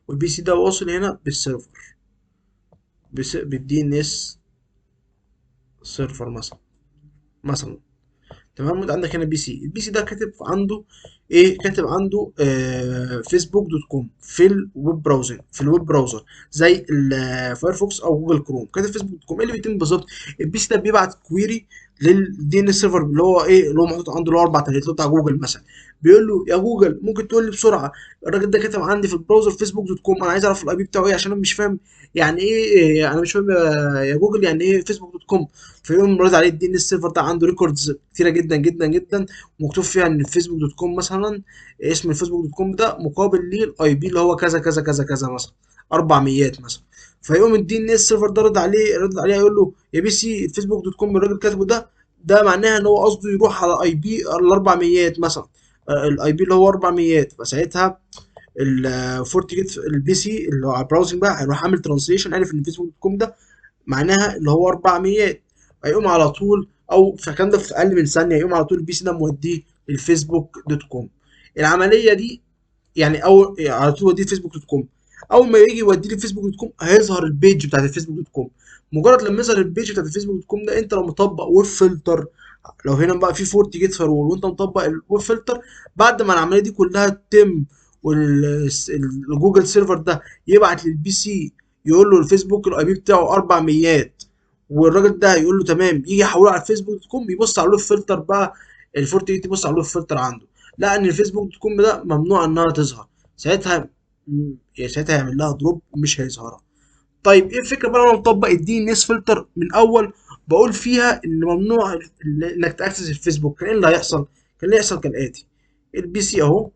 والبي سي ده واصل هنا بالسيرفر، بالدي ان اس سيرفر مثلا. تمام، وانت عندك هنا بي سي، البي سي ده كاتب عنده ايه؟ كاتب عنده فيسبوك دوت كوم في الويب براوزر، زي الفايرفوكس او جوجل كروم، كاتب فيسبوك دوت كوم. ايه اللي بيتم بالظبط؟ البي سي ده بيبعت كويري للدي ان اس سيرفر اللي هو ايه، اللي هو محطوط عنده، اللي هو 4 تلاتة بتاع جوجل مثلا. بيقول له يا جوجل ممكن تقول لي بسرعه الراجل ده كاتب عندي في البراوزر فيسبوك دوت كوم، انا عايز اعرف الاي بي بتاعه ايه، عشان انا مش فاهم يعني ايه، انا مش فاهم يا جوجل يعني ايه فيسبوك دوت كوم. فيقوم رد عليه الدي ان اس سيرفر ده عنده ريكوردز كتيره جدا جدا جدا، ومكتوب فيها ان الفيسبوك دوت كوم مثلا، اسم الفيسبوك دوت كوم ده مقابل للاي بي اللي هو كذا كذا كذا كذا مثلا 400 مثلا. فيقوم الدي ان اس سيرفر ده رد عليه يقول له يا بي سي الفيسبوك دوت كوم الراجل كاتبه ده معناها ان هو قصده يروح على اي بي ال 400 مثلا، الاي بي اللي هو 400. فساعتها الفورت جيت البي سي اللي هو على البراوزنج بقى هيروح عامل ترانسليشن، عارف ان فيسبوك دوت كوم ده معناها اللي هو 400، هيقوم على طول، او في الكلام ده في اقل من ثانيه يقوم على طول البي سي ده موديه للفيسبوك دوت كوم. العمليه دي يعني على طول يوديه الفيسبوك دوت كوم. اول ما يجي يوديه الفيسبوك دوت كوم هيظهر البيج بتاعت الفيسبوك دوت كوم. مجرد لما يظهر البيج بتاعت الفيسبوك دوت كوم ده، انت لو مطبق ويب فلتر، لو هنا بقى في فورتي جيت فايرول وانت مطبق الويب فلتر، بعد ما العمليه دي كلها تتم والجوجل سيرفر ده يبعت للبي سي يقول له الفيسبوك الاي بي بتاعه 400، والراجل ده يقول له تمام، يجي يحوله على الفيسبوك دوت كوم، يبص على الويب فلتر بقى، الفورتي جيت يبص على الويب فلتر عنده، لا ان الفيسبوك دوت كوم ده ممنوع انها تظهر. ساعتها يعني ساعتها هيعمل لها دروب، مش هيظهرها. طيب ايه الفكره بقى؟ لو انا مطبق الدي ان اس فلتر من اول، بقول فيها ان ممنوع انك تاكسس الفيسبوك، كان ايه اللي هيحصل؟ كان اللي هيحصل كالاتي: البي سي اهو،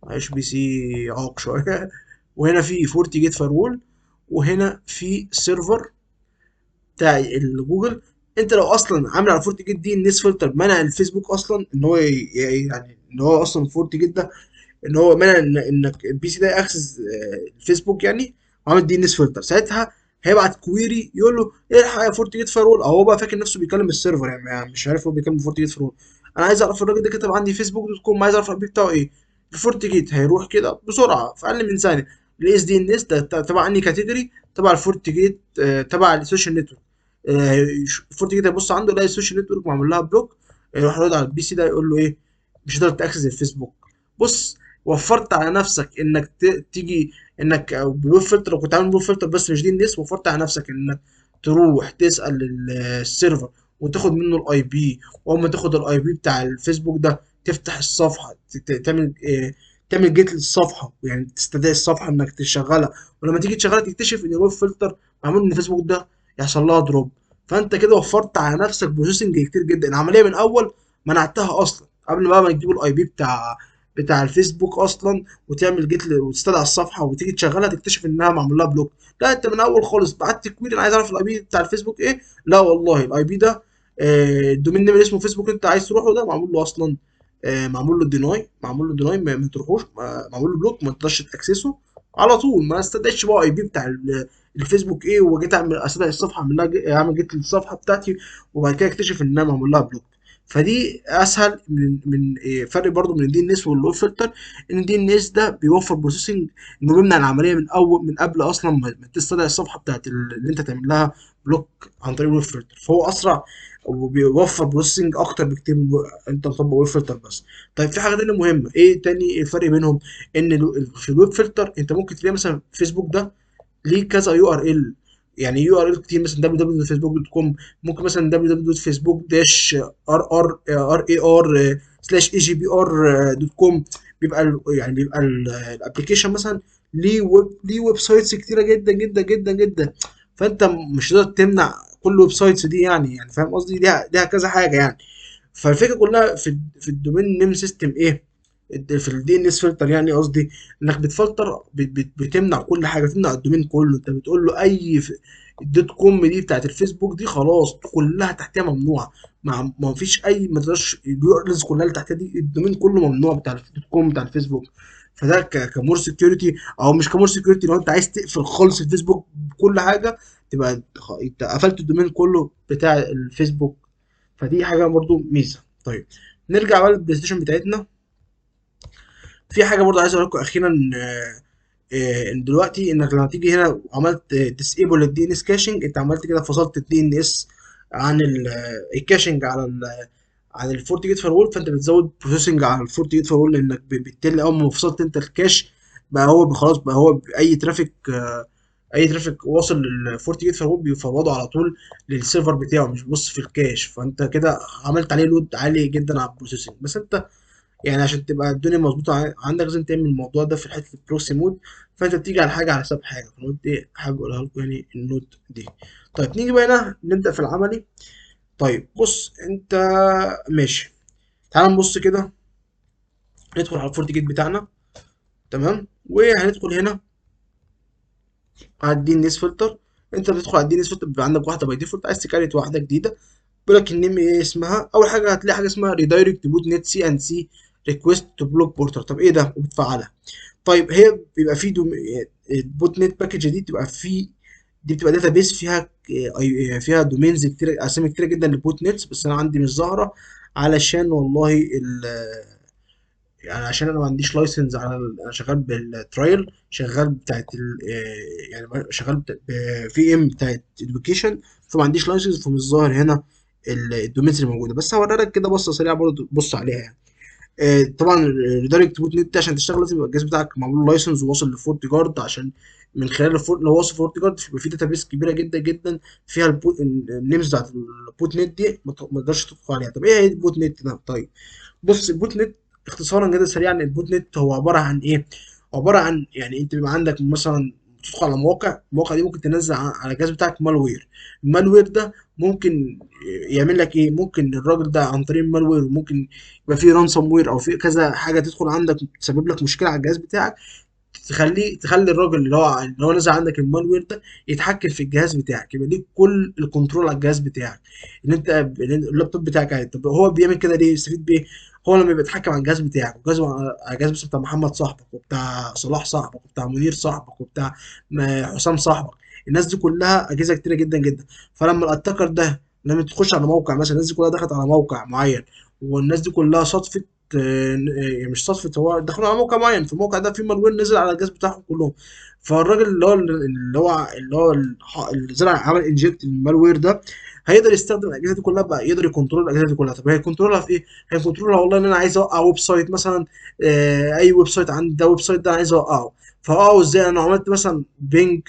معلش بي سي عاق شويه وهنا في فورتي جيت فايرول، وهنا في سيرفر بتاع الجوجل. انت لو اصلا عامل على فورتي جيت دي ان اس فلتر منع الفيسبوك اصلا ان هو يعني ان هو اصلا فورتي جيت ده ان هو منع انك البي سي ده ياكسس الفيسبوك يعني، وعامل دي ان اس فلتر، ساعتها هيبعت كويري يقول له الحق يا فورت جيت فايرول، او هو بقى فاكر نفسه بيكلم السيرفر يعني مش عارف هو بيكلم فورت جيت فايرول. انا عايز اعرف الراجل ده كتب عندي فيسبوك دوت كوم، عايز اعرف البي بتاعه ايه. الفورت جيت هيروح كده بسرعه في اقل من ثانيه، الاس دي ان اس ده تبع اني كاتيجوري، تبع الفورت جيت تبع السوشيال نتورك. الفورت جيت هيبص عنده يلاقي السوشيال نتورك معمول لها بلوك، يروح يرد على البي سي ده يقول له ايه؟ مش هتقدر تاكسس الفيسبوك. بص، وفرت على نفسك انك تيجي انك بويب فلتر، كنت عامل بويب فلتر بس مش دي الناس، وفرت على نفسك انك تروح تسال السيرفر وتاخد منه الاي بي، واول ما تاخد الاي بي بتاع الفيسبوك ده تفتح الصفحه، تعمل تعمل جيت للصفحه، يعني تستدعي الصفحه انك تشغلها، ولما تيجي تشغلها تكتشف ان الويب فلتر معمول ان الفيسبوك ده يحصل لها دروب. فانت كده وفرت على نفسك بروسيسنج كتير جدا. العمليه من اول منعتها اصلا قبل بقى ما تجيبوا الاي بي بتاع الفيسبوك اصلا، وتعمل جيت وتستدعي الصفحه وتيجي تشغلها تكتشف انها معمول لها بلوك. لا، انت من اول خالص بعت كويري انا عايز اعرف الاي بي بتاع الفيسبوك ايه، لا والله الاي بي ده الدومين نيم اللي اسمه فيسبوك انت عايز تروحه ده معمول له اصلا معمول له ديناي ما تروحوش، معمول له بلوك، ما تقدرش تاكسسه على طول. ما استدعيش بقى اي بي بتاع الفيسبوك ايه، وجيت اعمل استدعي الصفحه، اعمل جيت للصفحه بتاعتي، وبعد كده اكتشف انها معمول لها بلوك. فدي اسهل من فرق برضو من الدي ان اس واللو فلتر، ان الدي ان اس ده بيوفر بروسيسنج انه بيمنع العمليه من اول، من قبل اصلا ما تستدعي الصفحه بتاعت اللي انت تعمل لها بلوك عن طريق الويب فلتر، فهو اسرع وبيوفر بروسيسنج اكتر بكتير من انت مطبق ويب فلتر بس. طيب في حاجه تانية مهمه، ايه تاني الفرق بينهم؟ ان في الويب فلتر انت ممكن تلاقي مثلا فيسبوك ده ليه كذا يو ار ال، يعني يو ار ال كتير، مثلا www.facebook.com، ممكن مثلا www.facebook-ar.ar/agpr.com. بيبقى يعني بيبقى الابلكيشن مثلا ليه ويب سايتس كتيره جدا جدا جدا جدا، فانت مش هتقدر تمنع كل الويب سايتس دي، يعني فاهم قصدي، ليها كذا حاجه يعني. فالفكره كلها في الدومين نيم سيستم ايه، في الدي ان اس فلتر، يعني قصدي انك بتفلتر بتمنع كل حاجه، بتمنع الدومين كله. انت بتقول له اي الدوت كوم دي بتاعت الفيسبوك دي خلاص كلها تحتها ممنوعه، ما فيش اي، ما تقدرش اليو ار الز كلها اللي تحتها دي الدومين كله ممنوع بتاع الدوت كوم بتاع الفيسبوك. فده كمور سكيورتي، او مش كمور سكيورتي، لو انت عايز تقفل خالص الفيسبوك بكل حاجه تبقى انت قفلت الدومين كله بتاع الفيسبوك، فدي حاجه برضو ميزه. طيب نرجع بقى للبلاي ستيشن بتاعتنا. في حاجه برضو عايز اقول لكم اخيرا، إن دلوقتي انك لما تيجي هنا وعملت ديسيبل للدي ان اس كاشنج، انت عملت كده فصلت الدي ان اس عن الكاشنج عن الفورتي جيت فاير، فانت بتزود بروسيسنج على الفورتي جيت فاير، لانك بالتالي اول ما فصلت انت الكاش بقى هو خلاص، بقى هو اي ترافيك، اي ترافيك واصل للفورتي جيت فاير بيفوضه على طول للسيرفر بتاعه، مش بص في الكاش، فانت كده عملت عليه لود عالي جدا على البروسيسنج. بس انت يعني عشان تبقى الدنيا مظبوطة عندك لازم تعمل الموضوع ده في حتة البروكسي مود، فانت بتيجي على حاجة على حساب حاجة، فنقول ايه حاجة اقولها لكم يعني النوت دي. طيب نيجي بقى هنا نبدأ في العملي. طيب بص انت ماشي، تعال نبص كده، ندخل على الفورت جيت بتاعنا، تمام، وهندخل هنا على الدي ان اس فلتر. انت بتدخل على الدي ان اس فلتر بيبقى عندك واحدة باي ديفولت، عايز تكريت واحدة جديدة، بيقول لك النيم ايه اسمها. اول حاجة هتلاقي حاجة اسمها ريدايركت بوت نت سي ان سي ريكويست تو بلوك بورتر. طب ايه ده وبتفعلها؟ طيب هي بيبقى في البوت نت باكج دي بتبقى في، دي بتبقى داتا بيس فيها فيها دومينز كتير، اسامي كتير جدا للبوت نتس، بس انا عندي مش ظاهره علشان والله يعني عشان انا ما عنديش لايسنس على انا شغال بالترايل، شغال بتاعت يعني شغال في ام بتاعت education، فما عنديش لايسنس، فمش ظاهر هنا الدومينز اللي موجوده. بس هوري لك كده بصه سريعه برضه بص عليها يعني. طبعا ريدايركت بوت نت عشان تشتغل لازم يبقى الجهاز بتاعك معمول لايسنس وواصل لفورت جارد، عشان من خلال لو واصل فورت جارد يبقى في داتا بيس كبيره جدا جدا فيها النيمز بتاعت البوت نت دي ما تقدرش تدخل عليها. طب ايه هي البوت نت ده؟ طيب بص البوت نت اختصارا كده سريعا، البوت نت هو عباره عن ايه؟ عباره عن يعني انت بيبقى عندك مثلا تدخل على مواقع، المواقع دي ممكن تنزل على الجهاز بتاعك مالوير. المالوير ده ممكن يعمل لك ايه؟ ممكن الراجل ده عن طريق المالوير ممكن يبقى في رانسوم وير او في كذا حاجه تدخل عندك تسبب لك مشكله على الجهاز بتاعك، تخلي الراجل اللي هو نزل عندك المالوير ده يتحكم في الجهاز بتاعك، يبقى ليك كل الكنترول على الجهاز بتاعك، ان انت اللابتوب بتاعك عادي. طب هو بيعمل كده ليه؟ يستفيد بايه؟ هو لما بيتحكم على الجهاز بتاعك، وجهاز على الجهاز مثلا بتاع محمد صاحبك، وبتاع صلاح صاحبك، وبتاع منير صاحبك، وبتاع حسام صاحبك، الناس دي كلها اجهزه كتيره جدا جدا. فلما الاتاكر ده لما تخش على موقع مثلا، الناس دي كلها دخلت على موقع معين، والناس دي كلها صدفه، مش صدفة، هو دخلوا على موقع معين، في الموقع ده في مالوير نزل على الجهاز بتاعهم كلهم. فالراجل اللي زرع عمل انجكت المالوير ده هيقدر يستخدم الاجهزه دي كلها بقى، يقدر يكنترول الاجهزه دي كلها. طب هيكنترولها في ايه؟ هيكنترولها والله ان انا عايز اوقع ويب سايت مثلا، اي ويب سايت عندي، ده ويب سايت ده انا عايز اوقعه، فاوقعه ازاي؟ انا عملت مثلا بينج،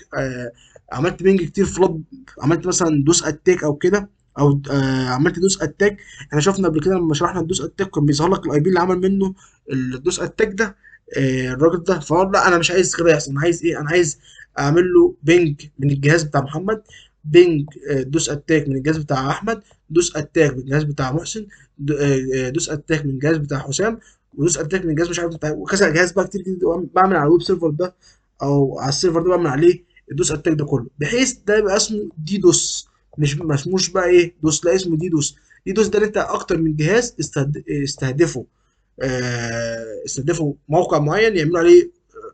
عملت بينج كتير فلوت، عملت مثلا دوس اتاك او كده، او عملت دوس اتاك. احنا شفنا قبل كده لما شرحنا الدوس اتاك كان بيظهر لك الاي بي اللي عمل منه الدوس اتاك ده، الراجل ده. فقال لا انا مش عايز كده يحصل، انا عايز ايه؟ انا عايز اعمل له بينج من الجهاز بتاع محمد، بينج دوس اتاك من الجهاز بتاع احمد، دوس اتاك من الجهاز بتاع محسن، دوس اتاك من الجهاز بتاع حسام، ودوس اتاك من الجهاز مش عارف بتاع وكذا جهاز بقى كتير جدا، بعمل على الويب سيرفر ده او على السيرفر ده، بعمل عليه الدوس اتاك ده كله، بحيث ده يبقى اسمه دي دوس، مش ما اسموش بقى ايه دوس، لا اسمه دي دوس. دي دوس ده اللي انت اكتر من جهاز استهدفوا، استهدفوا موقع معين يعملوا عليه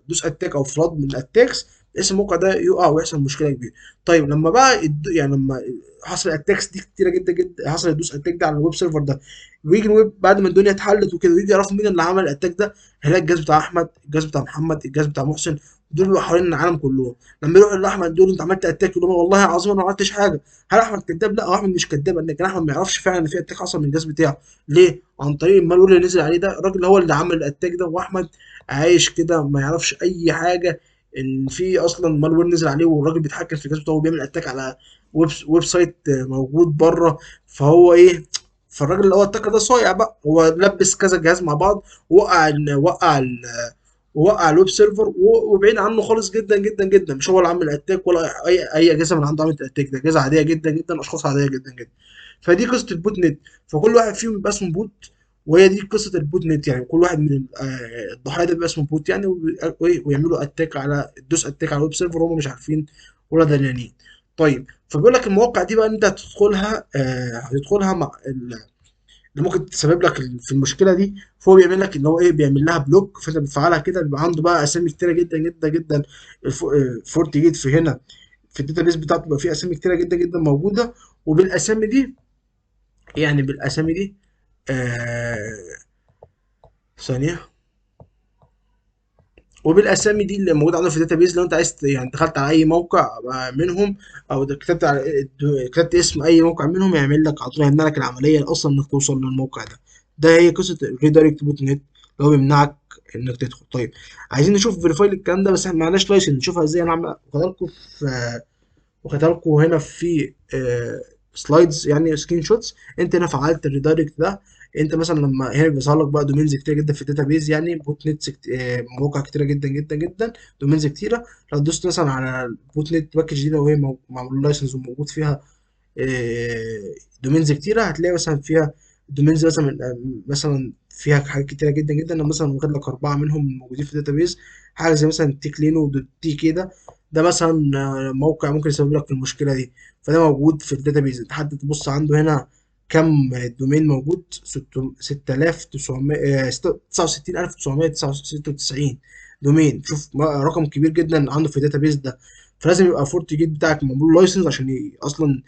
دوس اتاك او فلاد من الاتاكس، بحيث الموقع ده يقع ويحصل مشكله كبيره. طيب لما بقى يعني لما حصل اتاكس دي كتيره جدا جدا، حصل الدوس اتاك ده على الويب سيرفر ده، ويجي الويب بعد ما الدنيا اتحلت وكده، ويجي يعرفوا مين اللي عمل الاتاك ده، هيلاقي الجهاز بتاع احمد، الجهاز بتاع محمد، الجهاز بتاع محسن، دول بيبقوا حوالين العالم كلهم. لما يروح لاحمد دول انت عملت اتاك، يقول لهم والله العظيم انا ما عملتش حاجه. هل احمد كذاب؟ لا، هو احمد مش كذاب، لكن احمد ما يعرفش فعلا ان في اتاك حصل من الجهاز بتاعه. ليه؟ عن طريق المالور اللي نزل عليه ده، الراجل هو اللي عمل الاتاك ده، واحمد عايش كده ما يعرفش اي حاجه ان في اصلا مالور نزل عليه، والراجل بيتحكم في الجهاز بتاعه وبيعمل اتاك على ويب سايت موجود بره. فهو ايه، فالراجل اللي هو اتاك ده صايع بقى، هو لبس كذا جهاز مع بعض، وقع ووقع الويب سيرفر، وبعيد عنه خالص جدا جدا جدا. مش هو اللي عامل اتاك، ولا اي اجهزه من عنده عملت اتاك، ده اجهزه عاديه جدا جدا، اشخاص عاديه جدا جدا. فدي قصه البوت نت. فكل واحد فيهم بيبقى اسمه بوت، وهي دي قصه البوت نت. يعني كل واحد من الضحايا ده بيبقى اسمه بوت يعني، ويعملوا اتاك على الدوس اتاك على الويب سيرفر وهم مش عارفين ولا داريانين. طيب، فبيقول لك المواقع دي بقى انت هتدخلها، هتدخلها مع اللي ممكن تسبب لك في المشكله دي. فهو بيعمل لك ان هو ايه، بيعمل لها بلوك، فانت بتفعلها كده، بيبقى عنده بقى اسامي كتيره جدا جدا جدا. فورتي جيت في هنا في الداتابيس بتاعته بيبقى فيه اسامي كتيره جدا جدا موجوده. وبالاسامي دي، يعني بالاسامي دي، آه ثانيه، وبالاسامي دي اللي موجوده عنده في الداتابيس، لو انت عايز يعني دخلت على اي موقع منهم، او كتبت على كتبت اسم اي موقع منهم، يعمل لك على طول، يمنع لك العمليه اصلا انك توصل للموقع ده. ده هي قصه الريدايركت بوت نت، اللي هو بيمنعك انك تدخل. طيب، عايزين نشوف فيريفاي للكلام ده، بس احنا معناش لايسنس نشوفها ازاي. انا عامل واخدها لكم في وكتب لكم هنا في سلايدز، يعني سكرين شوتس. انت هنا فعلت الريدايركت ده. انت مثلا لما هنا بيظهر لك بقى دومينز كتير جدا في الداتابيز، يعني بوت نت مواقع كتيره جدا جدا جدا، دومينز كتيره. لو دوست مثلا على البوت نت باكج دي، لو هي معمول لايسنس وموجود فيها دومينز كتيره، هتلاقي مثلا فيها دومينز مثلا مثلا فيها حاجات كتيره جدا جدا. لو مثلا واخد لك اربعه منهم موجودين في الداتابيز، حاجه زي مثلا تيكلينو دوت تي كده، ده مثلا موقع ممكن يسبب لك في المشكله دي. فده موجود في الداتابيز، انت حد تبص عنده هنا كم دومين موجود، 6900 69996 دومين. شوف رقم كبير جدا عنده في الداتابيز ده. فلازم يبقى فورت جيت بتاعك معمول لايسنس عشان اصلا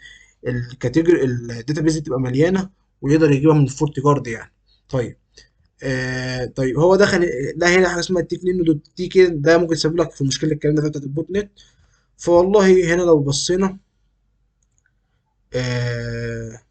الكاتيجوري الداتابيز دي تبقى مليانه، ويقدر يجيبها من الفورت جارد يعني. طيب، طيب، هو دخل ده هنا حاجه اسمها تيك لينو دوت تي كي، ده ممكن يسبب لك في المشكله الكلام ده بتاعت البوت نت. فوالله هنا لو بصينا، اه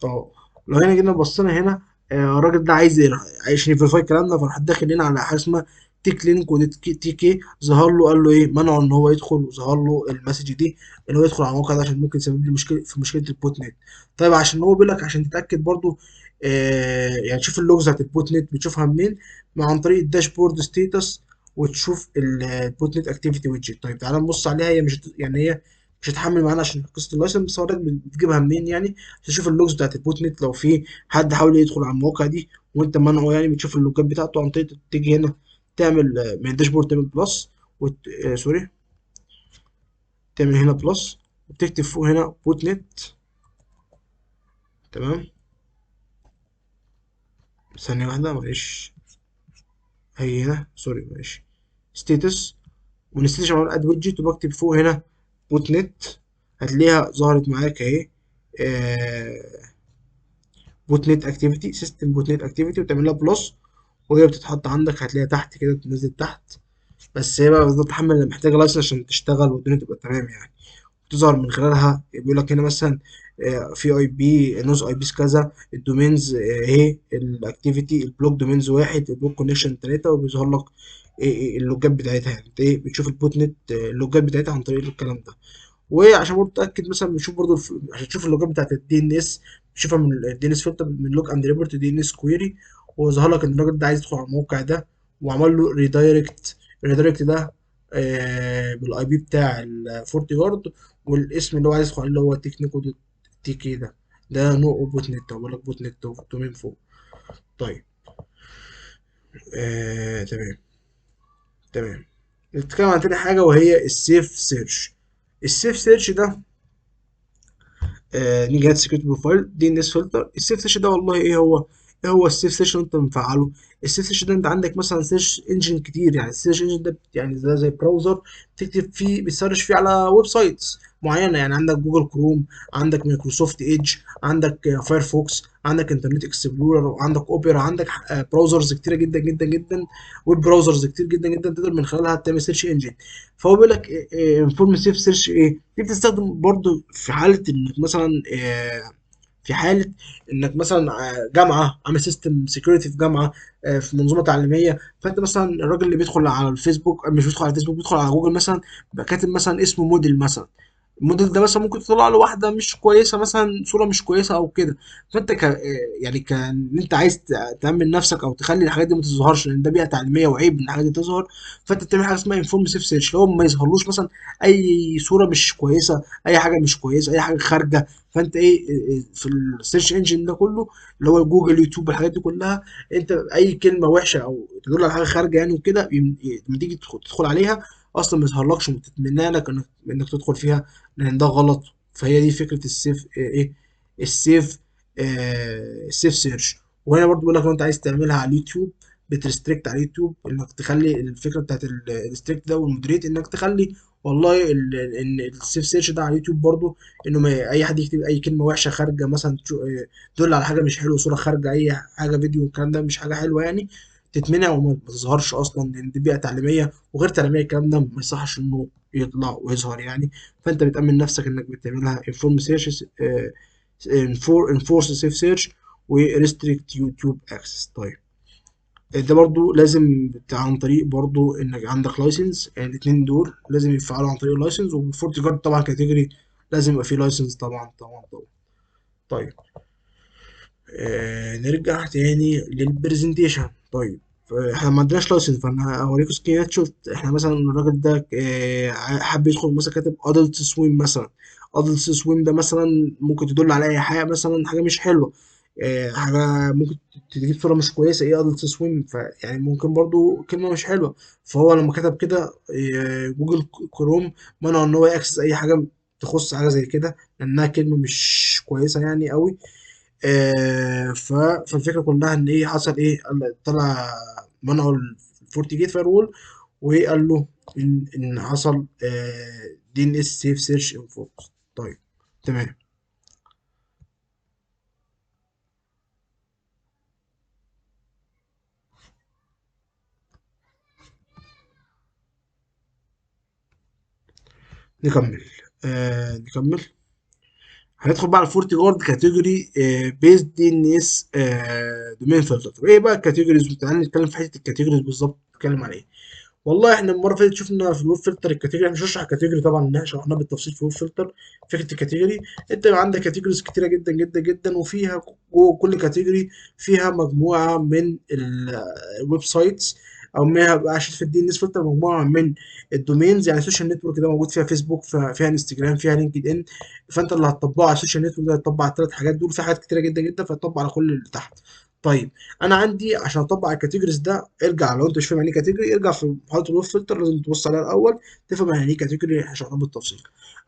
اه لو هنا جينا بصينا هنا، الراجل ده عايز يفيرفاي الكلام ده، فراح داخل هنا على حاجه اسمها تيك لينك ودي تي كي. ظهر له قال له ايه، منعه ان هو يدخل، وظهر له المسج دي ان هو يدخل على الموقع ده عشان ممكن يسبب لي مشكله في مشكله البوت نت. طيب، عشان هو بيقول لك عشان تتاكد برضو، يعني تشوف اللوجز بتاعت البوت نت بتشوفها منين؟ عن طريق الداشبورد ستيتس، وتشوف البوت نت اكتيفيتي ويدجت. طيب، تعالى نبص عليها. هي مش يعني هي مش هتحمل معانا عشان قصه اللايسنس، بس هو بتجيبها منين يعني؟ تشوف اللوجز بتاعت البوت نت، لو في حد حاول يدخل على المواقع دي وانت منعه، يعني بتشوف اللوجات بتاعته عن طريق تيجي هنا تعمل من الداشبورد تعمل بلس، سوري، تعمل هنا بلس، وتكتب فوق هنا بوت نت. تمام، ثانية واحدة معلش، هي هنا سوري معلش، ستيتس، ونستيتش عمال اد ويدجت، وبكتب فوق هنا بوت نت. هتلاقيها ظهرت معاك اهي، بوت نت اكتيفيتي سيستم بوت نت اكتيفيتي، وتعمل لها بلس، وهي بتتحط عندك هتلاقيها تحت كده بتنزل تحت. بس هي بقى بتفضل تحمل، محتاجة لايسنس عشان تشتغل والدنيا تبقى تمام يعني. تظهر من خلالها بيقول لك هنا مثلا في اي بي نوز اي بيس كذا، الدومينز اهي، الاكتيفيتي البلوك دومينز واحد، البلوك كونكشن تلاتة، وبيظهر لك اللوجات بتاعتها. يعني انت ايه بتشوف البوت نت اللوجات بتاعتها عن طريق الكلام ده. وعشان برضه تتاكد مثلا بنشوف برضه عشان تشوف اللوجات بتاعت الدي ان اس، بتشوفها من الدي ان اس فلتر، من لوج اند ريبورت دي ان اس كويري. وظهر لك ان الراجل ده عايز يدخل على الموقع ده، وعمل له ريدايركت. الريدايركت ده بالاي بي بتاع الفورتي جارد، والاسم اللي هو عايز يدخل عليه اللي هو تكنيكو دوت تي كي ده. ده نوع بوت نت، بقول لك بوت نت دومين فوق. طيب، تمام تمام. نتكلم عن تاني حاجة، وهي السيف سيرش. السيف سيرش ده، نيجي هات سكيورتي بروفايل دي ان اس فلتر. السيف سيرش ده والله ايه هو؟ ايه هو السيف سيرش انت مفعله؟ السيف سيرش ده انت عندك مثلا سيرش انجن كتير، يعني السيرش انجن ده يعني ده زي براوزر بتكتب فيه بتسرش فيه على ويب سايتس معينه، يعني عندك جوجل كروم، عندك مايكروسوفت ايدج، عندك فايرفوكس، عندك انترنت اكسبلورر، وعندك اوبرا، عندك براوزرز كتيره جدا جدا جدا، ويب براوزرز كتير جدا جدا تقدر من خلالها تعمل سيرش انجن. فهو بيقول لك انفورم سيف سيرش ايه دي بتستخدم برضو في حاله انك مثلا في حاله انك مثلا جامعه عامل سيستم سيكيورتي في جامعه، في منظومه تعليميه، فانت مثلا الراجل اللي بيدخل على الفيسبوك، مش بيدخل على الفيسبوك، بيدخل على جوجل مثلا، بيبقى كاتب مثلا اسمه موديل مثلا، الموديل ده مثلا ممكن تطلع له واحده مش كويسه، مثلا صوره مش كويسه او كده. فانت يعني كان انت عايز تامن نفسك او تخلي الحاجات دي ما تظهرش، لان ده بيئه تعليميه وعيب ان الحاجات دي تظهر. فانت بتعمل حاجه اسمها انفورم سيف سيرش، اللي هو ما يظهرلوش مثلا اي صوره مش كويسه، اي حاجه مش كويسه، اي حاجه خارجه. فانت ايه في السيرش انجن ده كله، اللي هو جوجل، يوتيوب، الحاجات دي كلها، انت اي كلمه وحشه او تدل على حاجه خارجه يعني وكده، لما تيجي تدخل عليها اصلا ما يظهرلكش وتتمنى لك انك تدخل فيها، لان ده غلط. فهي دي فكره السيف ايه، السيف السيف سيرش. وهنا برضو بيقول لك لو انت عايز تعملها على اليوتيوب، بتريستريكت على اليوتيوب انك تخلي الفكره بتاعت الريستريكت ده والمودريت، انك تخلي والله ان السيف سيرش ده على اليوتيوب برضو، انه ما اي حد يكتب اي كلمه وحشه خارجه مثلا تدل على حاجه مش حلوه، صوره خارجه، اي حاجه فيديو، الكلام ده مش حاجه حلوه يعني، تتمنع وما تظهرش اصلا، لان دي بيئه تعليميه وغير تعليميه، الكلام ده ما يصحش انه يطلع ويظهر يعني. فانت بتامن نفسك انك بتعملها انفورم سيرش، انفورس سيف سيرش، وريستريكت يوتيوب اكسس. طيب ده برضو لازم عن طريق برضو انك عندك لايسنس، يعني الاثنين دول لازم يفعلوا عن طريق اللايسنس، والفورتي جارد طبعا كاتيجوري لازم يبقى فيه لايسنس طبعا طبعا طبعا. طيب نرجع تاني للبرزنتيشن. طيب احنا ما عندناش لايسنس، فانا هوريكم سكرينات. شفت احنا مثلا الراجل ده حب يدخل مثلا كاتب ادلت سويم مثلا، ادلت سويم ده مثلا ممكن تدل على اي حاجه، مثلا حاجه مش حلوه، حاجه ممكن تجيب صوره مش كويسه، ايه ادلت سويم، فيعني ممكن برضو كلمه مش حلوه. فهو لما كتب كده جوجل كروم منع ان هو ياكسس اي حاجه تخص حاجه زي كده، لانها كلمه مش كويسه يعني قوي. فالفكره كلها ان ايه حصل، ايه طلع منعوا الفورتي جيت فاير وول، وقال له ان حصل دي ان اس سيف سيرش انفورس. طيب تمام. نكمل نكمل. هندخل بقى على الفورتي جارد كاتيجوري بيز دي ان اس دومين فلتر. ايه بقى الكاتيجوريز؟ تعالى نتكلم في حته الكاتيجوريز بالظبط، نتكلم عن ايه. والله احنا المره اللي فاتت شفنا في الويب فلتر الكاتيجوري، مش هشرح الكاتيجوري طبعا لان احنا شرحناه بالتفصيل في الويب فلتر. فكره الكاتيجوري، انت يبقى عندك كاتيجوريز كتيره جدا جدا جدا، وفيها جوه كل كاتيجوري فيها مجموعه من الويب سايتس، او ما بقى في الدي ان اس فلتر مجموعه من الدومينز، يعني السوشيال نتورك ده موجود فيها فيسبوك، فيها انستجرام، فيها لينكد ان. فانت اللي هتطبقه على السوشيال نتورك ده هتطبق على الثلاث حاجات دول، في حاجات كتيره جدا جدا فهتطبق على كل اللي تحت. طيب انا عندي عشان اطبق على الكاتيجوريز ده، ارجع لو انت مش فاهم يعني ايه كاتيجوري، ارجع في محاضره الويب فلتر لازم تبص عليها الاول تفهم يعني ايه كاتيجوري، احنا شرحناه بالتفصيل.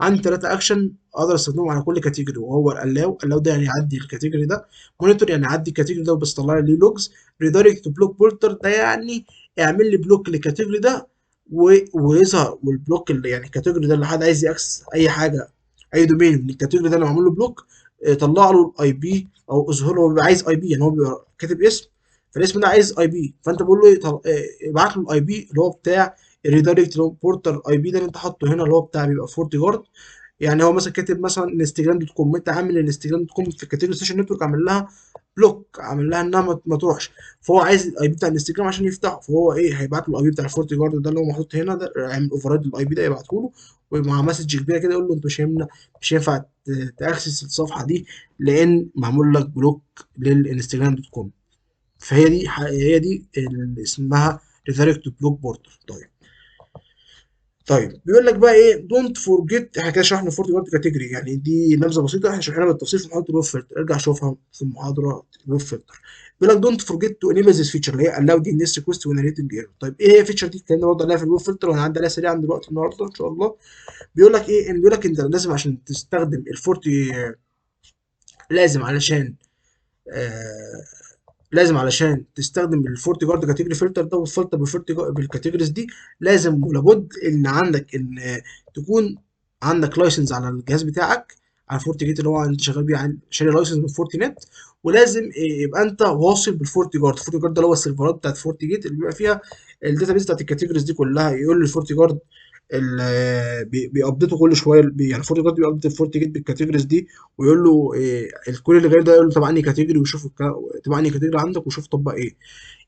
عندي ثلاثه اكشن اقدر استخدمهم على كل كاتيجوري، وهو الاو ده يعني يعدي الكاتيجوري ده، مونيتور يعني يعدي الكاتيجوري ده وبس طلع لي لوجز، ريدايركت بلوك بولتر ده يعني اعمل لي بلوك للكاتيجوري ده ويظهر، والبلوك اللي يعني الكاتيجوري ده اللي حد عايز ياكسس اي حاجه، اي دومين من الكاتيجوري ده اللي معمول له بلوك، طلع له الاي بي او اظهر له، هو بيبقى عايز اي بي، يعني هو بيبقى كاتب اسم، فالاسم ده عايز اي بي، فانت بقول له ايه ابعت له الاي بي اللي هو بتاع الريدايركت، اللي هو بورتال اي بي ده اللي انت حاطه هنا، اللي هو بتاع بيبقى فورتي جارد. يعني هو مثلا كاتب مثلا انستجرام دوت كوم، انت عامل انستجرام دوت كوم في كاتيجوري سيشن نتورك، عامل لها بلوك، عامل لها انها ما تروحش، فهو عايز الاي بي بتاع الانستجرام عشان يفتحه، فهو ايه هيبعت له الاي بي بتاع الفورتي جارد ده اللي هو محطوط هنا ده، يعمل اوفر رايد للاي بي ده يبعته له، ومع مسج كبيره كده يقول له انت مش هينفع تاكسس الصفحه دي لان معمول لك بلوك للانستجرام دوت كوم. فهي دي هي دي اللي اسمها ريدايركت بلوك بوردر. طيب طيب بيقول لك بقى ايه، دونت فورجيت، احنا كده شرحنا فورتي جارد كاتيجوري، يعني دي نبذه بسيطه احنا شرحناها بالتفصيل في محاضره الويب فلتر، ارجع شوفها في محاضره الويب فلتر. بيقول لك دونت فورجيت تو انيبل ذيس فيتشر، اللي هي allow دي ان اس ريكوست وين ريتنج ايرور. طيب ايه هي الفيتشر دي؟ اتكلمنا برضه عليها في الويب فلتر وهنعدي عليها سريعا دلوقتي النهارده ان شاء الله. بيقول لك ايه، ان بيقول لك انت لازم عشان تستخدم الفورتي، لازم علشان آه لازم علشان تستخدم الفورتي جارد كاتيجوري فلتر ده وتفلتر بالكاتيجوريز دي، لازم ولابد ان عندك ان تكون عندك لايسنس على الجهاز بتاعك، على الفورتي جيت اللي هو انت شغال بيه، شاري لايسنس من فورتي نت. ولازم يبقى انت واصل بالفورتي جارد. الفورتي جارد ده اللي هو السيرفرات بتاعت فورتي جيت اللي بيبقى فيها الداتا بيز بتاعت الكاتيجوريز دي كلها. يقول للفورتي جارد بيابديتوا كل شويه، يعني الفورتي جارد بيابديت الفورتي جيت بالكاتيجوريز دي، ويقول له إيه الكل اللي جاي ده، يقول له تبع انهي كاتيجوري، وشوف تبع انهي كاتيجوري عندك، وشوف طبق ايه.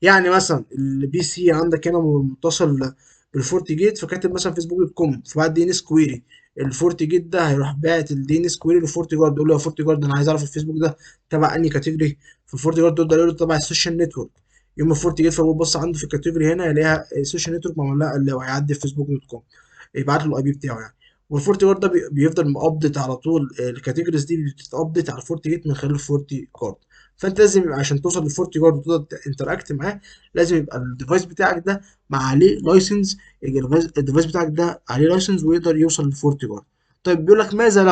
يعني مثلا البي سي عندك هنا متصل بالفورتي جيت، فكاتب مثلا فيسبوك دوت كوم، فبعد دي ان اس كويري الفورتي جيت ده هيروح باعت الدي ان اس كويري للفورتي جارد، يقول له يا فورتي جارد انا عايز اعرف الفيسبوك ده تبع انهي كاتيجوري. فالفورتي جارد يقول له تبع السوشيال نتورك. يوم الفورتي جيت فهو بص عنده في الكاتيجوري هنا يلاقيها السوشيال نتورك معمول لها اللي هو هيعدي في فيسبوك دوت كوم، يبعت له الاي بي بتاعه يعني. والفورتي جارد ده بيفضل مابديت على طول، الكاتيجوريز دي بتتابديت على الفورتي جيت من خلال الفورتي جارد. فانت لازم عشان توصل للفورتي جارد وتقدر انتراكت معاه، لازم يبقى الديفايس بتاعك ده مع عليه لايسنس. الديفايس بتاعك ده عليه لايسنس ويقدر يوصل للفورتي جارد. طيب بيقول لك ماذا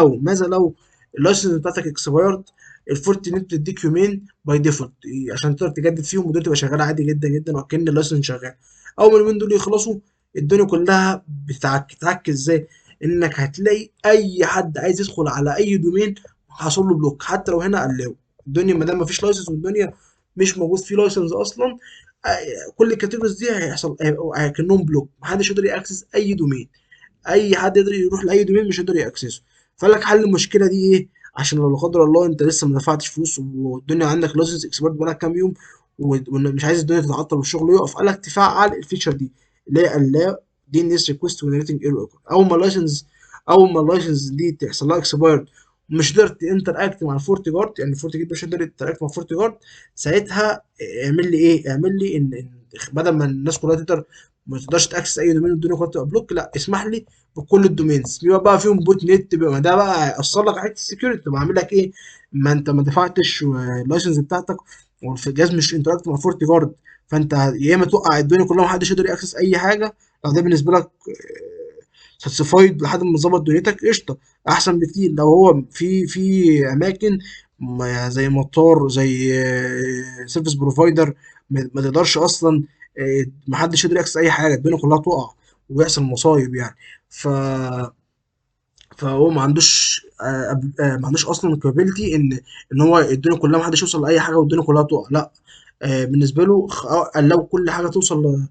لو اللايسنس بتاعتك اكسبايرد؟ الفورتي نت بتديك يومين باي ديفولت عشان تقدر تجدد فيهم، ودول تبقى شغاله عادي جدا جدا وكأن اللايسنس شغال. اول ما اليومين دول يخلصوا، الدنيا كلها بتتعك ازاي؟ انك هتلاقي اي حد عايز يدخل على اي دومين حاصل له بلوك، حتى لو هنا قلاو. الدنيا ما دام مفيش لايسنس والدنيا مش موجود فيه لايسنس اصلا، كل الكاتيجوريز دي هيحصل كأنهم بلوك، محدش يقدر ياكسس اي دومين. اي حد يقدر يروح لاي دومين مش يقدر ياكسسه. فقال لك حل المشكله دي ايه؟ عشان لو لا قدر الله انت لسه ما دفعتش فلوس والدنيا عندك لايسنس اكسبيرت بقالك كام يوم، ومش عايز الدنيا تتعطل والشغل يقف، قال لك تفعل الفيتشر دي اللي هي allow DNS request generating error. اول ما اللايسنس دي تحصل لها اكسبايرد ومش قدرت تنتراكت مع الفورتي جارد، يعني الفورتي جارد مش قدر ينتراكت مع الفورتي جارد، ساعتها اعمل لي ايه؟ اعمل لي ان بدل ما الناس كلها تقدر ما تقدرش تاكسس اي دومين والدنيا كلها تبقى بلوك، لا اسمح لي بكل الدومينز بيبقى بقى فيهم بوت نت، بيبقى ما ده بقى هيأثر لك على حته السكيورتي. طب اعمل لك ايه؟ ما انت ما دفعتش اللايسنس بتاعتك والجهاز مش انتراكت مع فورتي جارد، فانت يا اما توقع الدنيا كلها ومحدش يقدر ياكسس اي حاجه، لو ده بالنسبه لك ساتسفايد لحد ما تظبط دنيتك قشطه، احسن بكتير لو هو في اماكن زي مطار، زي سيرفيس بروفايدر، ما تقدرش اصلا، محدش يقدر ياكسس اي حاجه، الدنيا كلها تقع ويحصل مصايب يعني. ف فهو ما عندوش اصلا الكابابيلتي ان هو الدنيا كلها ما حدش يوصل لاي حاجه والدنيا كلها تقع، لا. بالنسبه له قال لو كل حاجه توصل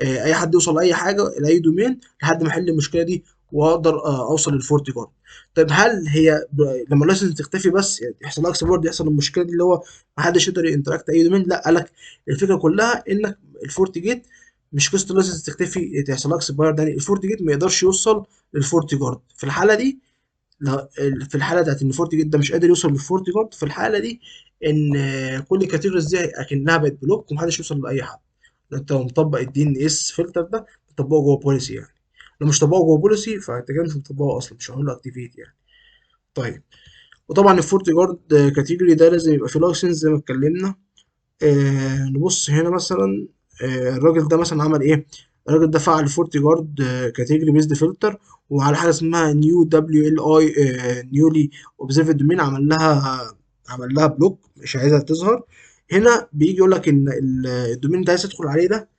اي حد يوصل لاي حاجه لاي دومين لحد ما احل المشكله دي واقدر اوصل للفورتي جارد. طيب هل هي لما اللايسنس تختفي بس يعني يحصل لها اكسبورت، يحصل المشكله دي اللي هو ما حدش يقدر ينتراكت اي دومين؟ لا، قال لك الفكره كلها انك الفورتي جيت مش قصه اللايسنس تختفي تحصل لها اكسباير، يعني الفورتي جيت ما يقدرش يوصل للفورتي جارد في الحاله دي. في الحاله بتاعت ان فورتي جيت ده مش قادر يوصل للفورتي جارد، في الحاله دي ان كل الكاتيجوريز دي اكنها بقت بلوك ومحدش يوصل لاي حد. انت لو مطبق الدي ان اس فلتر ده مطبقه جوه بوليسي يعني، لو مش طبقه جوه بوليسي فانت كده مش مطبقه اصلا، مش هعمل له اكتيفيت يعني. طيب، وطبعا الفورتي جارد كاتيجوري ده لازم يبقى فيه لايسنس زي ما اتكلمنا. نبص هنا مثلا، الراجل ده مثلا عمل ايه؟ الراجل ده فعل فورتي جارد كاتيجوري بيزد فلتر، وعلى حاجه اسمها نيو دبليو ال اي نيولي اوبزرفد دومين، عمل لها بلوك مش عايزها تظهر. هنا بيجي يقول لك ان الدومين اللي عايز تدخل عليه ده،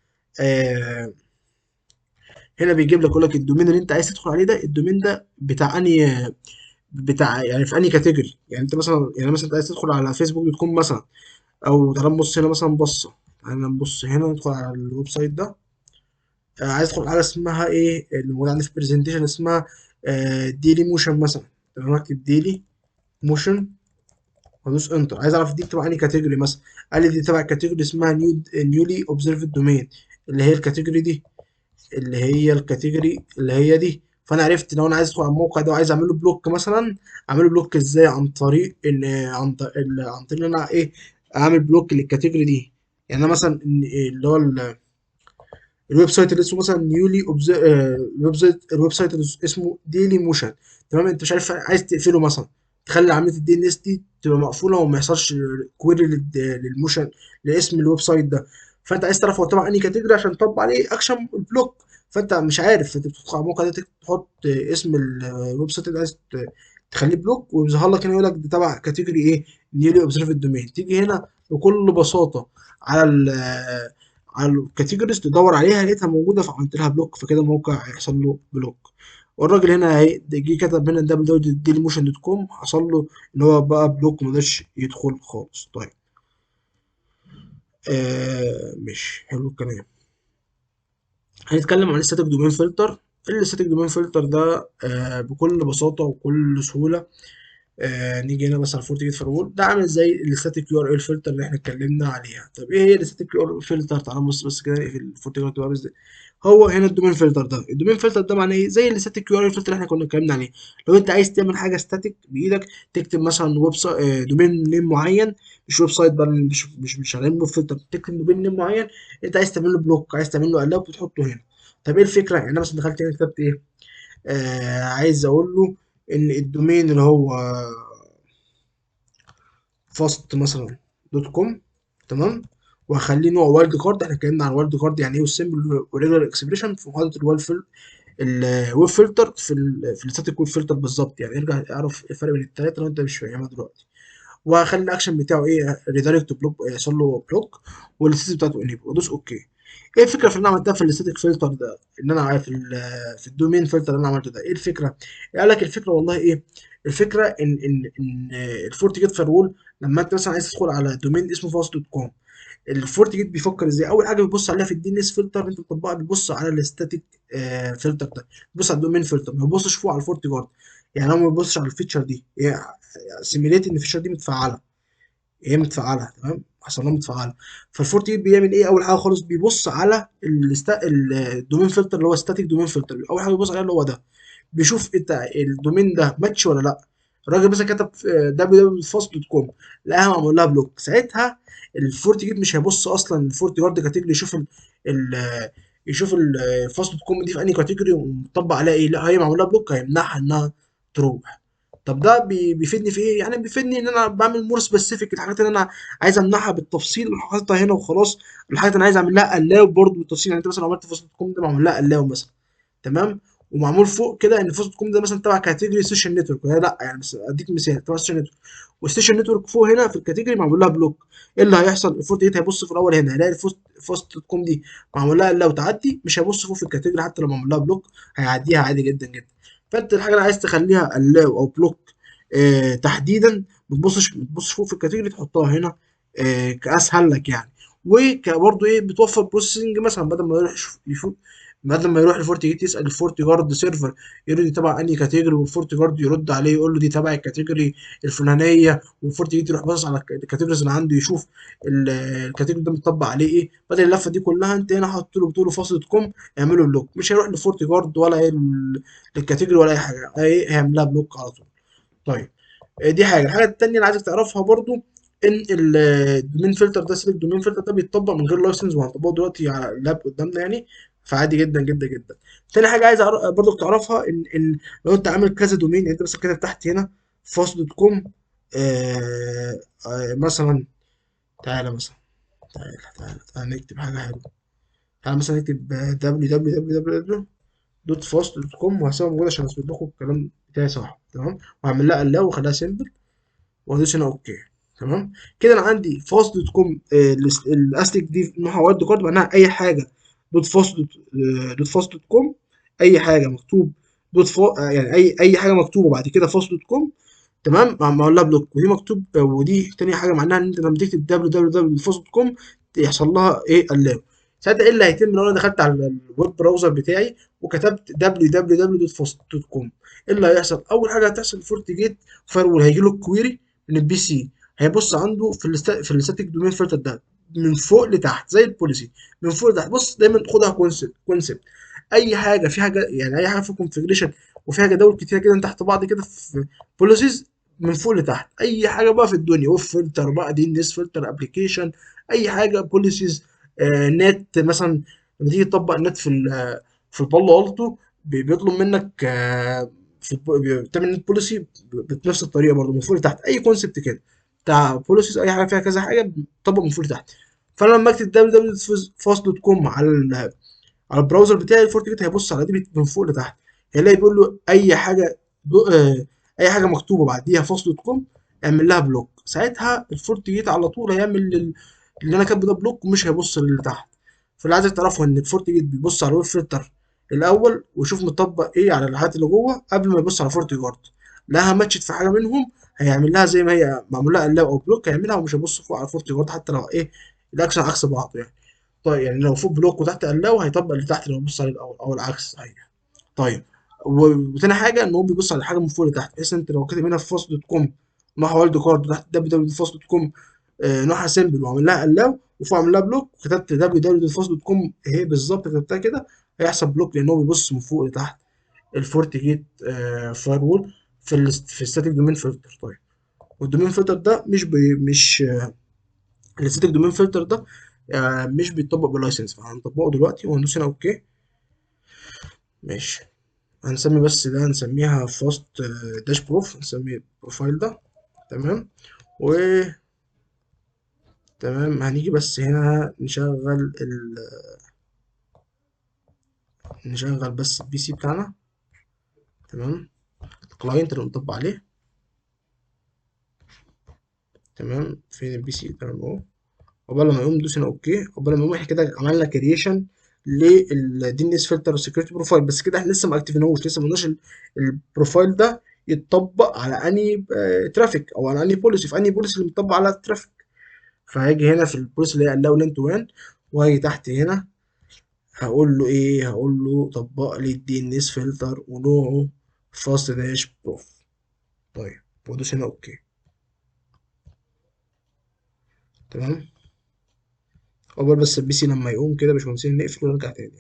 آه، هنا بيجيب لك يقول لك الدومين اللي انت عايز تدخل عليه ده، الدومين ده بتاع انهي، بتاع يعني في انهي كاتيجوري. يعني انت مثلا، يعني مثلا انت عايز تدخل على فيسبوك دوت كوم مثلا، او تعالى نبص هنا مثلا بصه، تعالى نبص هنا ندخل على الويب سايت ده. عايز ادخل على حاجه اسمها ايه اللي موجود عندي في البرزنتيشن، اسمها ديلي موشن مثلا. تمام، اكتب ديلي موشن وادوس انتر، عايز اعرف دي تبع انهي كاتيجوري مثلا. قال لي دي تبع كاتيجوري اسمها نيولي اوبزرفد دومين، اللي هي الكاتيجوري دي، اللي هي دي. فانا عرفت لو انا عايز ادخل على الموقع ده وعايز اعمل له بلوك مثلا، اعمله بلوك ازاي؟ عن طريق ان عن طريق ان انا ايه، اعمل بلوك للكاتيجوري دي. يعني انا مثلا اللي هو الويب سايت اللي اسمه مثلا نيولي الويب سايت اللي اسمه ديلي موشن، تمام، انت مش عارف عايز تقفله مثلا، تخلي عمليه الدي ان اس دي تبقى مقفوله وما يحصلش كويري للموشن لاسم الويب سايت ده. فانت عايز تعرف هو تبع انهي كاتيجوري عشان تطبق عليه اكشن البلوك. فانت مش عارف، فانت بتدخل على الموقع ده تحط اسم الويب سايت اللي عايز تخليه بلوك، ويظهر لك هنا يقول لك ده تبع كاتيجوري ايه، نيولي اوبزرفد دومين. تيجي هنا بكل بساطه على على الكاتيجوريز، تدور عليها لقيتها موجوده فعملت لها بلوك، فكده الموقع هيحصل له بلوك. والراجل هنا جه كتب هنا www.dailymotion.com، حصل له ان هو بقى بلوك، مقدرش يدخل خالص. طيب مش حلو الكلام. هنتكلم عن الستاتيك دومين فلتر. الستاتيك دومين فلتر ده بكل بساطه وكل سهوله، نيجي هنا مثلا فورتيجيت فايرول ده عامل زي الستاتيك يو ار ال فلتر اللي احنا اتكلمنا عليها. طب ايه هي الستاتيك يو ار ال فلتر؟ تعالى نبص بس كده في الفورتيجيت ويب ازاي. هو هنا الدومين فلتر ده، الدومين فلتر ده معناه ايه؟ زي الستاتيك يو ار ال فلتر اللي احنا كنا اتكلمنا عليه. لو انت عايز تعمل حاجه ستاتيك بايدك، تكتب مثلا ويب سايت دومين نيم معين، مش ويب سايت بقى، مش شغالين بفلتر، تكتب دومين نيم معين انت عايز تعمل له بلوك، عايز تعمل له الاو، بتحطه هنا. طب ايه الفكره؟ يعني انا مثلا دخلت هنا كتبت ايه، عايز اقول له ان الدومين اللي هو فاست مثلا دوت كوم، تمام، وهخليه نوع وايلد كارد. احنا اتكلمنا عن وايلد كارد يعني ايه، والسيمبل والريجولار اكسبريشن في محاضره الويب فلتر في الستاتيك ويب فلتر بالظبط. يعني ارجع اعرف الفرق بين الثلاثه لو انت مش فاهمها دلوقتي. وهخلي الاكشن بتاعه ايه، ريدايركت بلوك، يحصل له بلوك، والستيت بتاعته انيبل، وادوس اوكي. ايه الفكره في اللي انا عملتها في الاستاتيك فلتر ده، ان انا في الدومين فلتر اللي انا عملته ده، ايه الفكره؟ قال لك الفكره والله ايه، الفكره ان الفورت جيت فايرول، لما انت مثلا عايز تدخل على دومين اسمه فاست دوت كوم، الفورت جيت بيفكر ازاي؟ اول حاجه بيبص عليها في الدي ان اس فلتر انت بتطبقها، بيبص على الاستاتيك فلتر ده، بيبص على الدومين فلتر، ما بيبصش فوق على الفورت جارد. يعني هو ما بيبصش على الفيتشر دي، هي سيميليت ان الفيتشر دي متفعله، هي متفعله تمام، حصل لها متفعله. فالفورت جيت بيعمل ايه؟ اول حاجه خالص بيبص على الدومين فلتر اللي هو ستاتيك دومين فلتر، اول حاجه بيبص عليه اللي هو ده، بيشوف انت الدومين ده ماتش ولا لا. الراجل مثلا كتب www.fast.com، لقاها معمول لها بلوك، ساعتها الفورت جيت مش هيبص اصلا الفورت جارد كاتيجوري، يشوف ال يشوف الفاست دوت كوم دي في انهي كاتيجوري ومطبق عليها ايه، لا هي معمول لها بلوك، هيمنعها انها تروح. طب ده بيفيدني في ايه؟ يعني بيفيدني ان انا بعمل مور سبيسيفيك الحاجات اللي انا عايز امنعها بالتفصيل، حاططها هنا وخلاص. الحاجات اللي انا عايز اعمل لها الاو برضه بالتفصيل، يعني انت مثلا لو عملت فاست دوت كوم ده معمول لها الاو مثلا، تمام، ومعمول فوق كده ان فاست دوت كوم ده مثلا تبع كاتيجوري سوشيال نتورك، لا يعني بس اديك مثال تبع سوشيال نتورك، والسوشيال نتورك فوق هنا في الكاتيجوري معمول لها بلوك. ايه اللي هيحصل؟ الفورت جيت هيبص في الاول هنا، هيلاقي فاست دوت كوم دي معمول لها الاو تعدي، مش هيبص فوق في الكاتيجوري حتى لو معمول لها بلوك، هيعديها عادي جدا جدا. فانت الحاجه اللي عايز تخليها الاو او بلوك تحديدا، ما تبصش فوق في الكاتيجوري، تحطها هنا كاسهل لك يعني. وبرضه ايه، بتوفر بروسيسنج، مثلا بدل ما يروح يشوف، بدل ما يروح الفورت جيت يسال الفورت جارد سيرفر يقول له دي تبع انهي كاتيجوري، والفورت جارد يرد عليه يقول له دي تبع الكاتيجوري الفلانيه، والفورت جيت يروح باصص على الكاتيجوريز اللي عنده يشوف الكاتيجوري ده مطبق عليه ايه. بدل اللفه دي كلها انت هنا حاطط له، بتقول له فاصل كوم اعمله بلوك، مش هيروح لفورت جارد ولا ايه للكاتيجوري ولا اي حاجه، ايه هيعملها بلوك على طول. طيب دي حاجه. الحاجه التانيه اللي عايزك تعرفها برضو، ان الدومين فلتر ده، سيلك دومين فلتر ده بيتطبق من غير لايسنس، وهنطبقه دلوقتي على اللاب قدامنا يعني، فعادي جدا جدا جدا. تاني حاجه عايز برضو تعرفها، ان لو انت عامل كذا دومين، يعني انت مثلا كده تحت هنا فاست دوت كوم، مثلا، تعالى مثلا، تعالى نكتب حاجه حلوه. تعالى مثلا نكتب www دوت فاست دوت كوم، وهسيبها موجوده عشان اثبت لكم الكلام بتاعي صح، تمام، وهعمل لها allow واخليها سيمبل، وادوس هنا اوكي. تمام كده انا عندي فاست دوت كوم، الاستيك دي نوعها وايلد كارد، معناها اي حاجه دوت فاست دوت فاست دوت كوم، اي حاجه مكتوب يعني اي حاجه مكتوبه بعد كده فاست دوت كوم، تمام، معمول لها بلوك. ودي مكتوب ودي تاني حاجه معناها ان انت لما تكتب www.fast.com يحصل لها ايه، allow. ساعتها ايه اللي هيتم لو انا دخلت على الويب براوزر بتاعي وكتبت www.fast.com؟ ايه اللي هيحصل؟ اول حاجه هتحصل، الفورت جيت فايرول هيجي له الكويري من البي سي، هيبص عنده في الستاتيك دومين فلتر ده من فوق لتحت زي البوليسي، من فوق لتحت. بص دايما خدها كونسبت، اي حاجه فيها يعني اي حاجه في الكونفجريشن وفيها جداول كتيره كده تحت بعض كده في بوليسيز، من فوق لتحت، اي حاجه بقى في الدنيا، اوف فلتر بقى، دي ان اس فلتر، ابلكيشن، اي حاجه بوليسيز، نت مثلا، لما تيجي تطبق نت في البالو التو، بيطلب منك بتعمل نت بوليسي بنفس الطريقه برضه من فوق لتحت، اي كونسبت كده بتاع بوليسيز، اي حاجه فيها كذا حاجه بتطبق من فوق لتحت. فانا لما اكتب www.fast.com على البراوزر بتاعي، الفورتنت هيبص على دي من فوق لتحت، هيلاقي بيقول له اي حاجه اي حاجه مكتوبه بعديها فاصل دوت كوم اعمل لها بلوك. ساعتها الفورت جيت على طول هيعمل اللي انا كاتبه ده بلوك ومش هيبص للي تحت. فاللي عايزك تعرفه ان الفورت جيت بيبص على الويب فلتر الاول ويشوف مطبق ايه على الحاجات اللي جوه قبل ما يبص على فورت جارد. لها ماتشت في حاجه منهم هيعمل لها زي ما هي معمول لها قلاو او بلوك هيعملها ومش هيبص فوق على فورت جارد حتى لو ايه الاكشن عكس بعض يعني. طيب يعني لو فوق بلوك وتحت قلاو هيطبق اللي تحت اللي هو بيبص عليه الاول او العكس صحيح. طيب وتاني حاجه ان هو بيبص على حاجه من فوق لتحت بحيث انت لو كاتب هنا في فاست دوت كوم نوع والد كارد تحت www.fast دوت كوم نوعها سيمبل وعامل لها الاو وفوق عامل لها بلوك وكتبت www.fast.com هي بالظبط كتبتها كده هيحصل بلوك لان هو بيبص من فوق لتحت. الفورت جيت فاير وول في الستاتيك دومين فلتر. طيب والدومين فلتر ده مش الستاتيك دومين فلتر ده مش بيتطبق باللايسنس فهنطبقه دلوقتي وهندوس هنا اوكي. ماشي. هنسمي بس ده هنسميها فاست داش بروف هنسمي البروفايل ده. تمام. و تمام هنيجي بس هنا نشغل بس البي سي بتاعنا. تمام. الكلاينت اللي مطبق عليه. تمام فين البي سي؟ تمام اهو. قبل ما يقوم دوس هنا اوكي. قبل ما يقوم احنا كده عملنا كرييشن للدي ان اس فلتر وسكيورتي بروفايل بس كده احنا لسه ما اكتفناهوش لسه ما قلناش البروفايل ده يتطبق على اني ترافيك او على اني بوليسي في اني بوليسي اللي مطبق على الترافيك. فهاجي هنا في البوليسي اللي هي allow lane to WAN وهاجي تحت هنا هقول له ايه هقول له طبق لي الدي ان اس فلتر ونوعه فاست داش بروف. طيب وادوس هنا اوكي. تمام. اول بس البي سي لما يقوم كده يا باشمهندسين نقفل ونرجع تاني.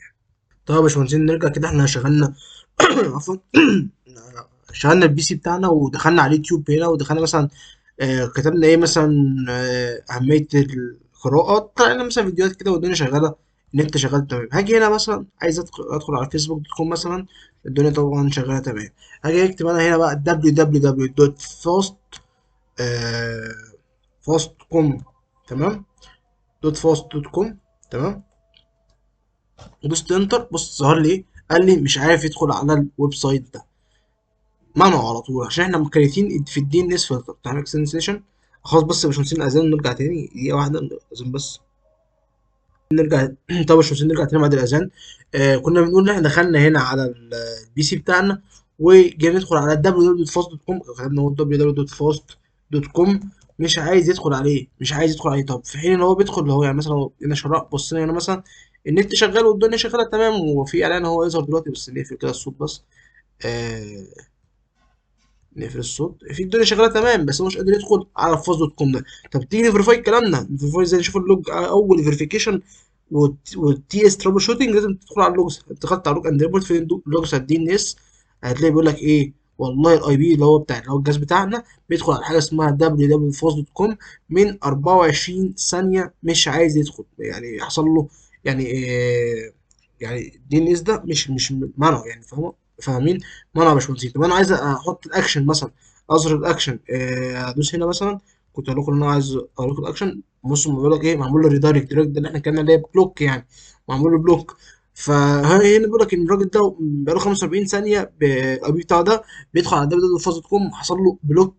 طيب يا باشمهندسين نرجع كده احنا شغلنا عفوا شغلنا البي سي بتاعنا ودخلنا على اليوتيوب هنا ودخلنا مثلا كتبنا ايه مثلا اهمية القراءة طلعنا مثلا فيديوهات كده والدنيا شغالة. النت شغال تمام. هاجي هنا مثلا عايز ادخل على فيسبوك دوت كوم مثلا الدنيا طبعا شغالة تمام. هاجي اكتب انا هنا بقى www.fast fast.com. تمام. .fast.com. تمام. دوست انتر بص ظهر لي ايه قال لي مش عارف يدخل على الويب سايت ده منعه على طول عشان احنا مكريتين في الدي ان اس فلتر بتاع اكستنشن. خلاص بس مش نسينا اذان نرجع تاني دقيقه واحده اذان بس نرجع. طب مش نرجع تاني بعد الاذان. كنا بنقول ان احنا دخلنا هنا على البي سي بتاعنا وجينا ندخل على www.fast.com كتبنا هو www.fast.com مش عايز يدخل عليه مش عايز يدخل عليه. طب في حين ان هو بيدخل هو يعني مثلا هنا شراء بصينا هنا مثلا النت شغال والدنيا شغاله تمام وفي اعلان هو يظهر دلوقتي بس نقفل كده الصوت بس. آه نقفل الصوت في الدنيا شغاله تمام بس هو مش قادر يدخل على فاز دوت كوم ده. طب تيجي نفيريفاي الكلام ده نفيريفاي ازاي نشوف اللوج اول فيريفيكيشن والتي اس ترابل شوتنج لازم تدخل على اللوجز. دخلت على اللوج اند ريبورت في اللوجز الدي ان اس هتلاقي بيقول لك ايه والله الاي بي اللي هو بتاع اللي هو الجهاز بتاعنا بيدخل على حاجه اسمها www.fast.com من 24 ثانيه مش عايز يدخل يعني حصل له يعني إيه يعني الدي ان اس ده مش منعه يعني فاهمين. منعه يا باشمهندس. طب انا عايز احط الاكشن مثلا اظهر الاكشن ادوس هنا مثلا كنت اقول لكم ان انا عايز اقول لكم الاكشن بصوا بيقول لك ايه معمول له ريدايركت ده اللي احنا كنا اللي هي بلوك يعني معمول له بلوك. فهنا بيقول لك ان الراجل ده بقاله 45 ثانيه الاي بي بتاعه ده بيدخل على www.fast.com حصل له بلوك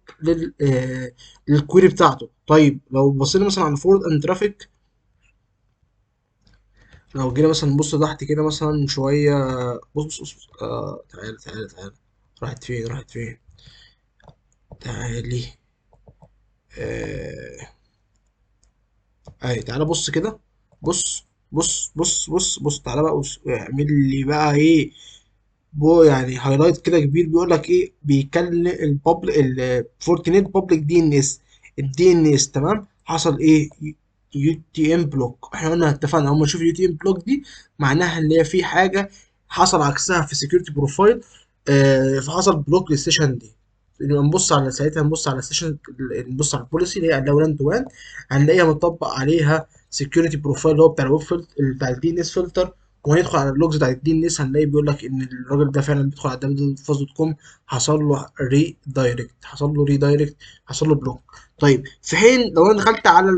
للكويري بتاعته. طيب لو بصينا مثلا على فورد اند ترافيك لو جينا مثلا نبص تحت كده مثلا شويه بص تعالى راحت فين راحت فين تعالي آه اهي تعالى بص كده بص تعالى بقى اعمل لي بقى ايه يعني هايلايت كده كبير بيقول لك ايه بيكلم البابل الفورتينيت بابليك دي ان اس الدي ان اس. تمام. حصل ايه يو تي ام بلوك. احنا قلنا اتفقنا اول ما نشوف اليو تي ام بلوك دي معناها ان هي في حاجه حصل عكسها في سكيورتي بروفايل فحصل بلوك للسيشن دي. نبقى نبص على ساعتها نبص على السيشن نبص على البوليسي اللي هي الاولان تو وان هنلاقيها مطبق عليها سكيورتي بروفايل اللي هو بتاع الويب فلتر بتاع الدي ان اس فلتر. وهندخل على اللوجز بتاعت الدي ان اس هنلاقي بيقول لك ان الراجل ده فعلا بيدخل على www.fast.com حصل له ري دايركت حصل له بلوك. طيب في حين لو انا دخلت على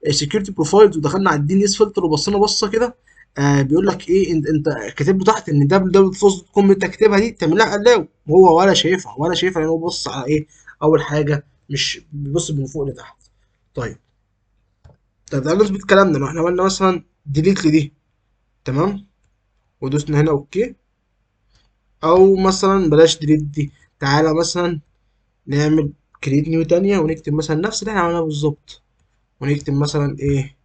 السكيورتي بروفايلز ودخلنا على الدي ان اس فلتر وبصينا بصه كده بيقول لك ايه انت كاتب له تحت ان www.fast.com انت كاتبها دي تعمل لها الاو وهو ولا شايفها لان هو بص على ايه اول حاجه مش بيبص من فوق لتحت. طيب. طب تعالى نثبت كلامنا. لو احنا عملنا مثلا ديليت لدي، تمام، ودوسنا هنا اوكي، او مثلا بلاش ديليت دي، تعالى مثلا نعمل كريت نيو تانية ونكتب مثلا نفس اللي احنا عملناه بالظبط، ونكتب مثلا ايه،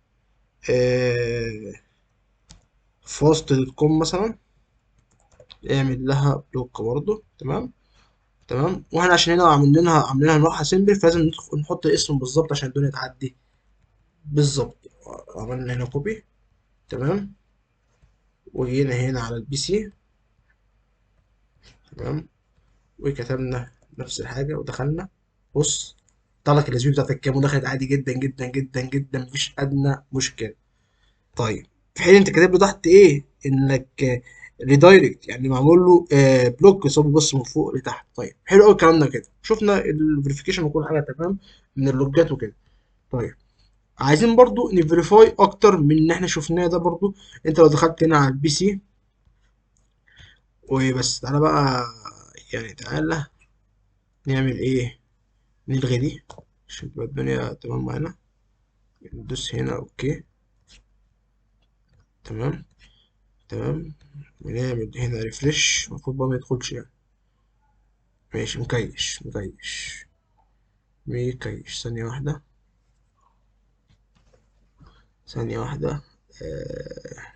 فاست دوت كوم مثلا، اعمل لها بلوك برضه، تمام. تمام. واحنا عشان هنا عاملينها نوعها سيمبل، فلازم نحط الاسم بالظبط عشان الدنيا تعدي بالظبط. عملنا هنا كوبي، تمام، وجينا هنا على البي سي، تمام، وكتبنا نفس الحاجة ودخلنا. بص، طلع لك الاسبي بتاعتك كام، ودخلت عادي جدا جدا جدا جدا، مفيش ادنى مشكلة. طيب، في حين انت كاتب له تحت ايه، انك ريدايركت يعني معمول له بلوك، بس هو بيبص من فوق لتحت. طيب حلو قوي الكلام ده كده، شفنا الفيريفيكيشن وكل حاجه تمام من اللوجات وكده. طيب، عايزين برضو نفيريفاي اكتر من ان احنا شفناه ده برضو. انت لو دخلت هنا على البي سي وبس، تعالى بقى، يعني تعالى نعمل ايه، نلغي دي عشان تبقى الدنيا تمام معانا. ندوس هنا اوكي، تمام. تمام، ونعمل هنا ريفرش، المفروض بقى ما يدخلش يعني. ماشي، مكيش ثانية واحدة، ثانية واحدة. آه...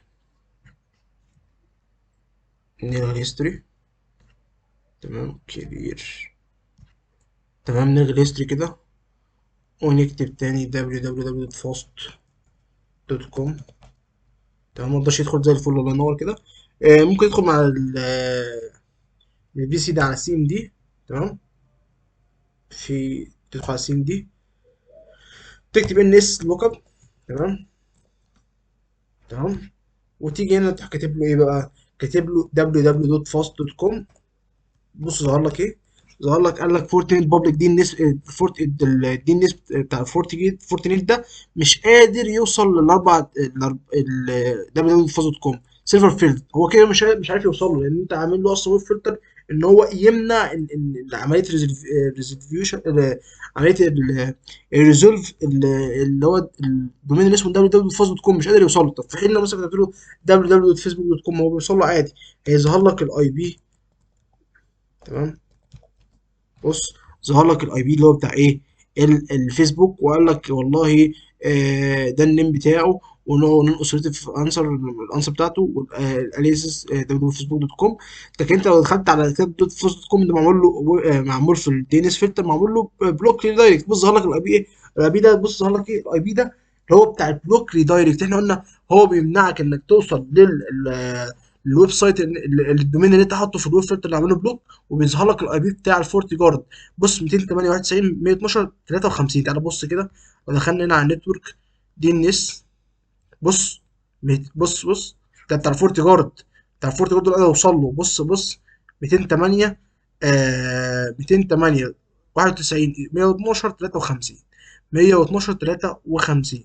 نلغي الهيستوري، تمام كبير، تمام. نلغي الهيستوري كده، ونكتب تاني www.fast.com، تمام. مرضاش يدخل زي الفل، الله ينور كده. ممكن يدخل مع البي سي ده على سي ام دي، تمام. تدخل على سي ام دي، تكتب ان اس لوك اب، تمام. تمام، وتيجي هنا تروح كاتب له ايه بقى، كاتب له www.fast.com. بص ظهر لك ايه، ظهر لك قال لك فورتنت بابليك دي النس دي النس بتاع فورتنت ده مش قادر يوصل للاربع دبليو فاز دوت كوم سيرفر فيلد. هو كده مش عارف يوصل له، لان انت عامل له اصلا ويب فلتر ان هو يمنع ان عمليه ريزولفيوشن، عمليه الريزولف اللي هو الدومين اللي اسمه دبليو فاز دوت كوم مش قادر يوصل له. طب في حين لو مثلا كتبت له www.facebook.com هو بيوصل له عادي، هيظهر لك الاي بي، تمام. بص، ظهر لك الاي بي اللي هو بتاع ايه، الفيسبوك، وقال لك والله ده النيم بتاعه، ونوع اسرتيف انسر، الانسر بتاعته، والاليسس فيسبوك دوت كوم. لكن انت لو دخلت على كتاب دوت فيسبوك دوت كوم ده معمول له معمول في الدي ان اس فلتر، معمول له بلوك ريدايركت. بص ظهر لك الاي بي ايه، الاي بي ده، بص ظهر لك ايه الاي بي ده اللي هو بتاع البلوك ريدايركت. احنا قلنا هو بيمنعك انك توصل الويب سايت الدومين اللي انت حاطه في الويب فلتر اللي عامله بلوك، وبيظهر لك الاي بي بتاع الفورتي جارد. بص 298 112 53. تعالى بص كده، ودخلنا هنا على النتورك دي ان اس. بص، بص ده بتاع الفورتي جارد، بتاع الفورتي جارد اللي انا اوصل له. بص 208 208 91 112 53 112 53.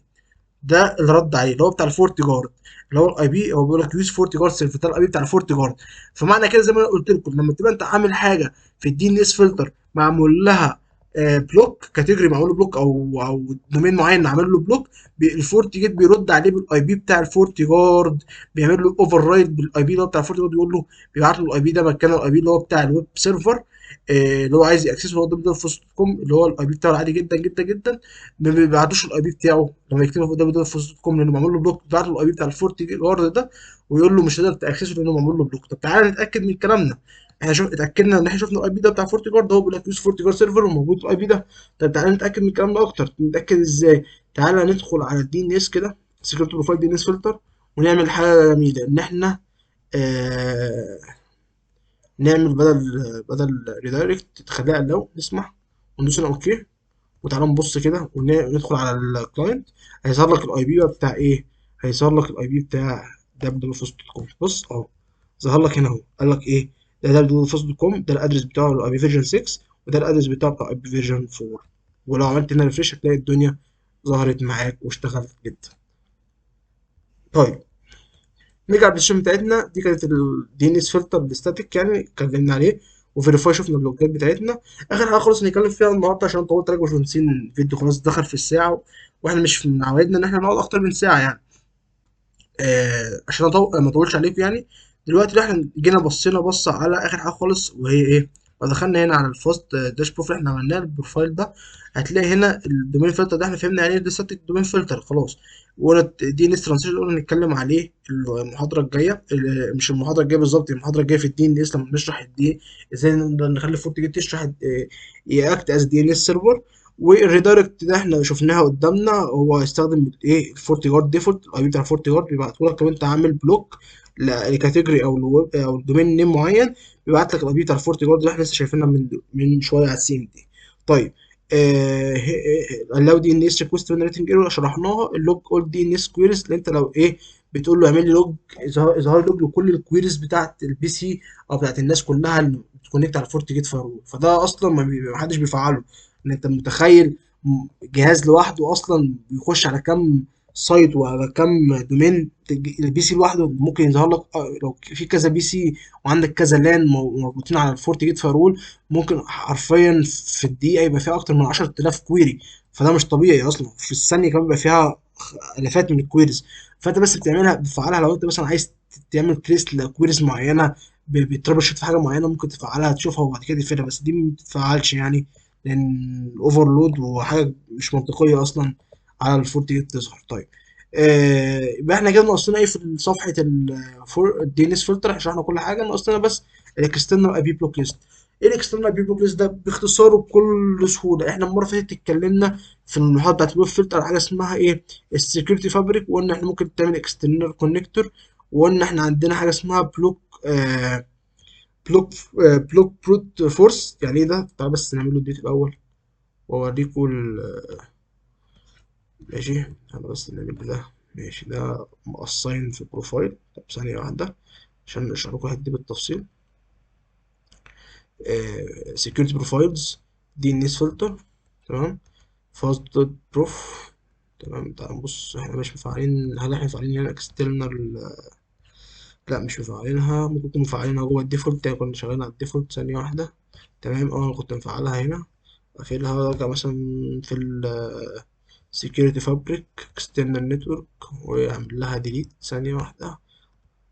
ده اللي رد عليه اللي هو بتاع الفورت جارد، اللي هو الاي بي. هو بيقول لك يوز فورت جارد سيرفر، ده الاي بي بتاع الفورت جارد. فمعنى كده زي ما انا قلت لكم، لما تبقى انت عامل حاجه في الدي ان اس فلتر معمول لها بلوك كاتيجوري، معمول له بلوك، او دومين معين عامل له بلوك، الفورت جيت بيرد عليه بالاي بي بتاع الفورت جارد، بيعمل له اوفر رايد بالاي بي اللي هو بتاع الفورت جارد، يقول له، بيبعت له الاي بي ده مكان الاي بي اللي هو بتاع الويب سيرفر اللي هو عايز ياكسسه، هو www.fast.com اللي هو الاي بي بتاعه العادي جدا جدا جدا. ما بيبعتوش الاي بي بتاعه لما يكتبه في www.fast.com، لانه معمول له بلوك، بيبعت له الاي بي بتاع الفورتي جارد ده، ويقول له مش هتقدر تاكسسه لانه معمول له بلوك. طب تعالى نتاكد من كلامنا. احنا اتاكدنا ان احنا شفنا الاي بي ده بتاع فورتي جارد، هو بيقول لك يوز فورتي جارد سيرفر وموجود الاي بي ده. طب تعالى نتاكد من الكلام ده اكتر. نتاكد ازاي؟ تعالى ندخل على الدي ان اس كده، سكيورتي بروفايل دي ان اس فلتر، ونعمل حاجه جميله ان احنا آه نعمل بدل ريدايركت تخليها لو نسمح، وندوس هنا اوكي. وتعالى نبص كده وندخل على الكلاينت، هيظهر لك الاي بي بتاع ايه، هيظهر لك الاي بي بتاع www.fast.com. بص اهو، ظهر لك هنا اهو، قال لك ايه، ده www.fast.com، ده الادرس بتاعه الاي بي فيرجن 6، وده الادرس بتاع اي بي فيرجن 4. ولو عملت هنا ريفريش هتلاقي الدنيا ظهرت معاك واشتغلت جدا. طيب، نرجع للسيشن بتاعتنا دي. كانت الدي ان اس فلتر الستاتيك يعني اتكلمنا عليه، وفيريفاي شفنا اللوجات بتاعتنا. اخر حاجه خالص نتكلم فيها النهارده عشان طولت عليك ومش الفيديو خلاص دخل في الساعه، واحنا مش من عوايدنا ان احنا نقعد اكتر من ساعه يعني. عشان ما اطولش عليكم يعني. دلوقتي احنا جينا بصينا بصه على اخر حاجه خالص، وهي ايه؟ لو دخلنا هنا على الفاست داش بروف اللي احنا عملناه البروفايل ده، هتلاقي هنا الدومين فلتر ده احنا فهمنا يعني ايه ده ستاتيك دومين فلتر خلاص. ولا دي ان اس ترانزيشن قلنا نتكلم عليه المحاضره الجايه، مش المحاضره الجايه بالظبط، المحاضره الجايه في الدي ان اس لما نشرح الدي ازاي نقدر نخلي فورت جيت تشرح ياكت از دي ان اس سيرفر. والريدايركت ده احنا شفناها قدامنا، هو هيستخدم ايه؟ الفورتي جارد ديفولت، الاي بي بتاع الفورتي جارد بيبعته لك لو انت عامل بلوك لكاتيجوري او الويب او الدومين نيم معين، بيبعت لك الاي بي بتاع الفورتي جارد اللي احنا لسه شايفينها من شويه على السي ام دي. طيب allow دي ان اس ريكوست جنريتنج ايرور شرحناها. اللوج اول دي ان اس كويريز اللي انت لو ايه بتقول له اعمل لي لوج، اظهار لوج لكل الكويريز بتاعت البي سي او بتاعت الناس كلها اللي بتكونكت على الفورت جيت فايرول. فده اصلا ما حدش بيفعله. ان انت متخيل جهاز لوحده اصلا بيخش على كام سايت وعلى كام دومين؟ البي سي لوحده ممكن يظهر لك لو في كذا بي سي وعندك كذا لان مربوطين على الفورت جيت فايرول، ممكن حرفيا في الدقيقه يبقى فيها اكتر من 10000 كويري. فده مش طبيعي اصلا. في الثانيه كمان بيبقى فيها الافات من الكويريز. فانت بس بتفعلها لو انت مثلا عايز تعمل تريس لكويريز معينه، بتربط شوت في حاجه معينه، ممكن تفعلها تشوفها وبعد كده تقفلها. بس دي ما بتتفعلش يعني، لان الاوفرلود وحاجه مش منطقيه اصلا على الفورت جيت تظهر. طيب يبقى احنا كده ناقصنا ايه في صفحه الدي ان اس فلتر؟ شرحنا كل حاجه، ناقصنا بس الاكسترنال اي بي بلوك ليست. ايه الاكسترنال اي بي بلوك ليست ده؟ باختصار وبكل سهوله، احنا المره اللي فاتت اتكلمنا في المحاضره بتاعت الويب فلتر على حاجه اسمها ايه؟ السكيورتي فابريك، وقلنا احنا ممكن تعمل اكسترنال كونكتور، وقلنا احنا عندنا حاجه اسمها بلوك بلوك بروت فورس. يعني ايه ده؟ تعال بس نعمل له الديت الاول واوريكم ماشي. انا بس نعمل ده. ماشي، ده مقصين في البروفايل. طب ثانية واحدة عشان اشرح لكم الحته دي بالتفصيل. سكيورتي بروفايلز، دي ان اس فلتر، تمام، فاست دوت بروف. تمام، تعال نبص احنا مش مفعلين. هل احنا مفعلين هنا اكسترنال؟ لا مش مفعلينها. ممكن نكون مفعلينها جوه الديفولت، كنا شغالين على الديفولت. ثانية واحدة. تمام، اه انا كنت مفعلها هنا. اقفلها وارجع مثلا في ال security fabric external network واعمل لها delete. ثانية واحدة.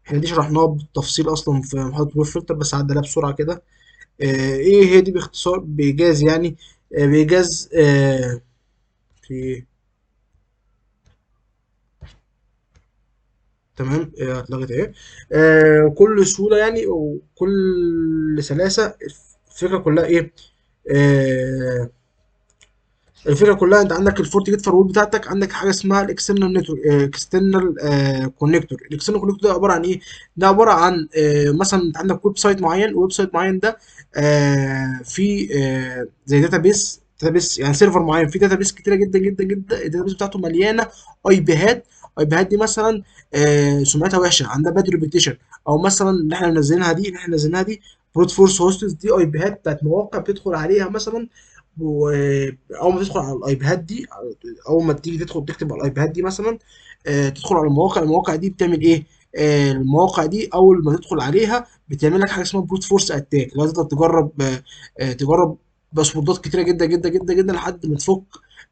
احنا دي شرحناها بالتفصيل اصلا في محاضرة ويب فلتر، بس عدى عليها بسرعة كده. ايه هي دي باختصار بإيجاز يعني؟ بإيجاز في تمام. اتلغت ايه؟ بكل سهولة يعني وكل سلاسة. الفكرة كلها ايه؟ آه الفكره كلها انت عندك الفورت جيت فايرول بتاعتك، عندك حاجه اسمها الاكسترنال نتورك، اكسترنال كونكتور. الاكسترنال كونكتور ده عباره عن ايه؟ ده عباره عن مثلا انت عندك ويب سايت معين، الويب سايت معين ده في زي داتابيس يعني سيرفر معين، في داتابيس كتيره جدا جدا جدا، الداتابيس بتاعته مليانه اي بيهات. اي بيهات دي مثلا سمعتها وحشه، عندها باد ريبيتيشن، او مثلا اللي احنا منزلينها دي بروت فورس هوستس. دي اي بيهات بتاعت مواقع بتدخل عليها مثلا، واول ما تدخل على الايباد دي، اول ما تيجي تدخل تكتب على الايباد دي مثلا، تدخل على المواقع دي بتعمل ايه؟ المواقع دي اول ما تدخل عليها بتعمل لك حاجه اسمها بروت فورس اتاك، اللي هو تقدر تجرب باسوردات كتيره جدا جدا جدا جدا لحد ما تفك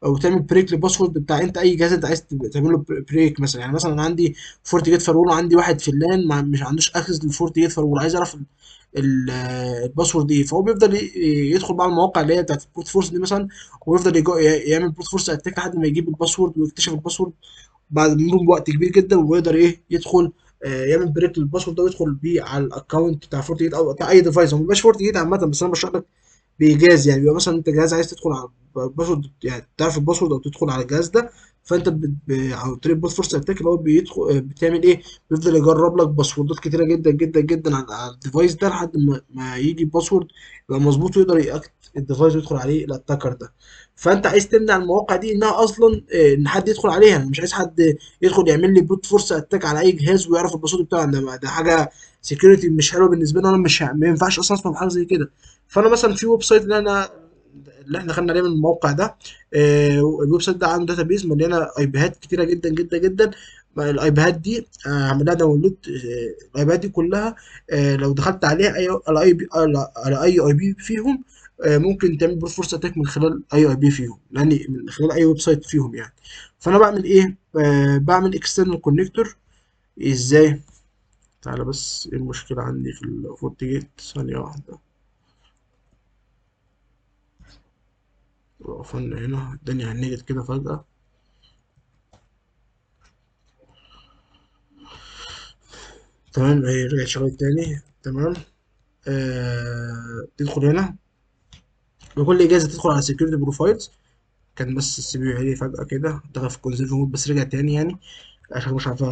او تعمل بريك للباسورد بتاع انت اي جهاز انت عايز تعمل له بريك. مثلا يعني مثلا أنا عندي فورت جيت فارول، وعندي واحد في اللان مش عندوش اكسس للفورت جيت فارول، عايز اعرف الباسورد ايه. فهو بيفضل يدخل بقى المواقع اللي هي بتاعت البروت فورس دي مثلا، ويفضل يعمل بروت فورس اتاك لحد ما يجيب الباسورد ويكتشف الباسورد بعد مرور وقت كبير جدا، ويقدر يدخل يعمل بريك للباسورد ده ويدخل بيه على الاكونت بتاع فورت جيت او بتاع اي ديفايس. هو ما بيبقاش فورت جيت عامه، بس انا بشرح لك بايجاز يعني. بيبقى مثلا انت جهاز عايز تدخل على الباسورد، يعني تعرف الباسورد او تدخل على الجهاز ده، فانت عن طريق البوت فورس اتاك اللي هو بيدخل بتعمل ايه؟ بيفضل يجرب لك باسوردات كتيره جدا جدا جدا على الديفايس ده لحد ما يجي باسورد يبقى مظبوط ويقدر يأكت الديفايس ويدخل عليه الاتاكر ده. فانت عايز تمنع المواقع دي انها اصلا ان حد يدخل عليها. انا مش عايز حد يدخل يعمل لي بروت فورس اتاك على اي جهاز ويعرف الباسورد بتاعه. ده حاجه سكيورتي مش حلوه بالنسبه لي، انا مش ما ينفعش اصلا اسمع بحاجه زي كده. فانا مثلا في ويب سايت اللي احنا خدنا عليه من الموقع ده، الويب سايت ده عنده داتابيز مليانه اي بيهات كتيره جدا جدا جدا، الايباد دي هعمل لها داونلود. الايباد دي كلها لو دخلت عليها اي الاي بي على اي اي بي فيهم، ممكن تعمل بروفورس اتاك من خلال اي اي بي فيهم، لان من خلال اي ويب سايت فيهم يعني. فانا بعمل ايه؟ بعمل اكسترنال كونكتور. ازاي؟ تعالى بس، ايه المشكله عندي في الفورتيجيت؟ ثانيه واحده. وقفنا هنا الدنيا هنجت كده فجاه. تمام، هي رجعت شغالة تاني. تمام. تدخل هنا بكل إجازة، تدخل على security profiles. كان بس السي بي عالي فجأة كده، دخل في conserve mode بس رجع تاني يعني، عشان مش عارف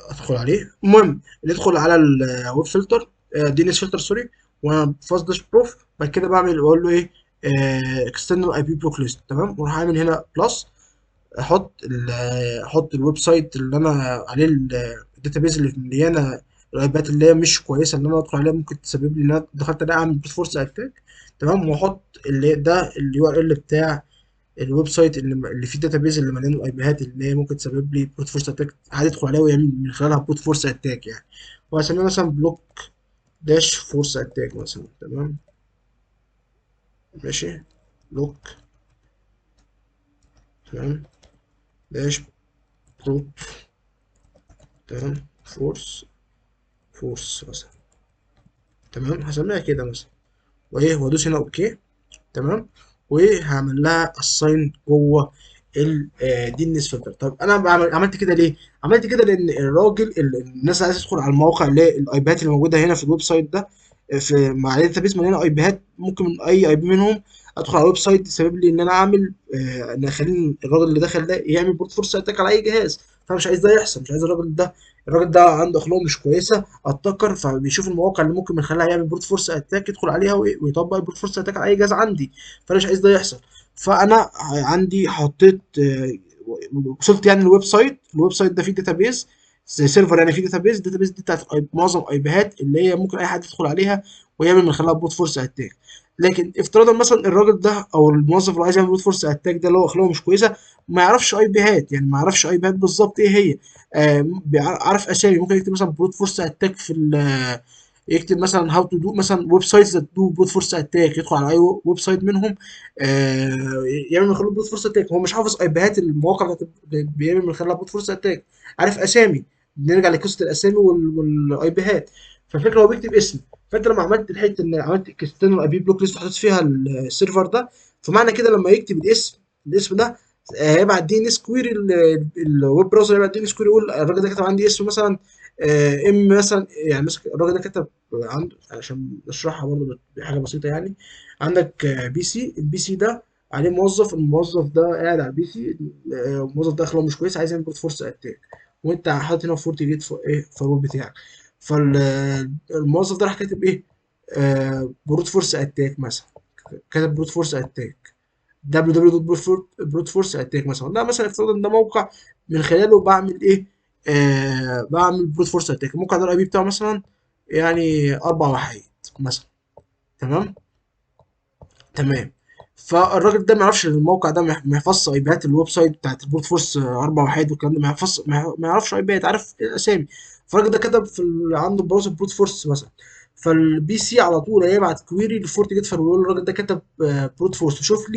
أدخل عليه. المهم ندخل على الويب فلتر، دي ان اس فلتر سوري. وانا فاست داش بروف بعد كده بعمل بقول له ايه؟ external اي بي بلوك ليست. تمام، واروح عامل هنا بلس، احط الويب سايت اللي انا عليه الداتابيز اللي مليانه الايبات اللي هي مش كويسه اللي انا ادخل عليها، ممكن تسبب لي ان انا دخلت عليها اعمل بروت فورس اتاك. تمام، واحط اللي ده اليو ار ال بتاع الويب سايت اللي فيه الداتابيز اللي مليان الايبيهات اللي هي ممكن تسبب لي بروت فورس اتاك، عادي ادخل عليها ويعمل من خلالها بروت فورس اتاك يعني. وهسميها مثلا بلوك داش فورس اتاك مثلا. تمام، ماشي. بلوك، تمام، داش بروت، تمام، فورس مثلا. تمام، هسميها كده مثلا، وايه وادوس هنا اوكي. تمام، وهعمل لها اساين جوه دي النس فلتر. طب انا عملت كده ليه؟ عملت كده لان الراجل الناس عايزه تدخل على المواقع اللي هي الايبيهات اللي موجوده هنا في الويب سايت ده، في مع داتابيس مليانه ايبيهات، ممكن من اي اي بي منهم ادخل على الويب سايت يسبب لي ان انا اعمل ان اخلي الراجل اللي دخل ده يعمل بروت فورس اتاك على اي جهاز. فانا مش عايز ده يحصل، مش عايز الراجل ده عنده اخلاق مش كويسه اتكر، فبيشوف المواقع اللي ممكن من خلالها يعمل بروت فورس اتاك يدخل عليها ويطبق البروت فورس اتاك على اي جهاز عندي. فانا مش عايز ده يحصل. فانا عندي حطيت وصلت يعني الويب سايت ده فيه داتابيز زي سيرفر يعني، فيه الداتابيز دي بتاعت معظم ايبيهات اللي هي ممكن اي حد يدخل عليها ويعمل من خلالها بروت فورس اتاك. لكن افتراضا مثلا الراجل ده او الموظف اللي عايز يعمل بروت فورس اتاك ده اللي هو اخلاقه مش كويسه، ما يعرفش اي بيهات، يعني ما يعرفش اي بيهات بالظبط ايه هي. عارف اسامي، ممكن يكتب مثلا بروت فورس اتاك في يكتب مثلا هاو تو دو مثلا ويب سايتس ذات دو بروت فورس اتاك، يدخل على اي ويب سايت منهم يعمل من خلاله بروت فورس اتاك. هو مش حافظ اي بيهات المواقع بتاعت بيعمل من خلالها بروت فورس اتاك، عارف اسامي. بنرجع لقصه الاسامي والاي بيهات. فالفكره هو بيكتب اسم. فانت لما عملت الحته ان عملت اكسترنال اي بي بلوك ليست وحطيت فيها السيرفر ده، فمعنى كده لما يكتب الاسم ده هيبعت دي ان اس كويري، الويب براوزر هيبعت دي ان اس كويري يقول الراجل ده كتب عندي اسم مثلا ام مثلا، يعني مثلا الراجل ده كتب عنده، عشان نشرحها برضه بحاجه بسيطه يعني. عندك بي سي، البي سي ده عليه موظف، الموظف ده قاعد على البي سي، الموظف ده اخلاقه مش كويس عايز يعمل بروت فورس اتاك، وانت حاطط هنا فورتي جيت ايه فالرول بتاعك. فالموظف ده راح كاتب ايه؟ بروت فورس اتاك مثلا، كتب بروت فورس اتاك www.brute-force-attack مثلا. ده مثلا افترض ان ده موقع من خلاله بعمل ايه؟ بعمل بروت فورس اتاك. الموقع ده الاي بي بتاعه مثلا يعني 4 وحيد مثلا. تمام، تمام. فالراجل ده ما يعرفش ان الموقع ده ما يحفظش اي بيات الويب سايت بتاعت البروت فورس 4 وحيد والكلام ده، ما يعرفش اي بيات، عارف الاسامي. فالراجل ده كتب عنده براوزر بروت فورس مثلا، فالبي سي على طول هيبعت كويري لفورت جيت ويقول له الراجل ده كتب بروت فورس، شوف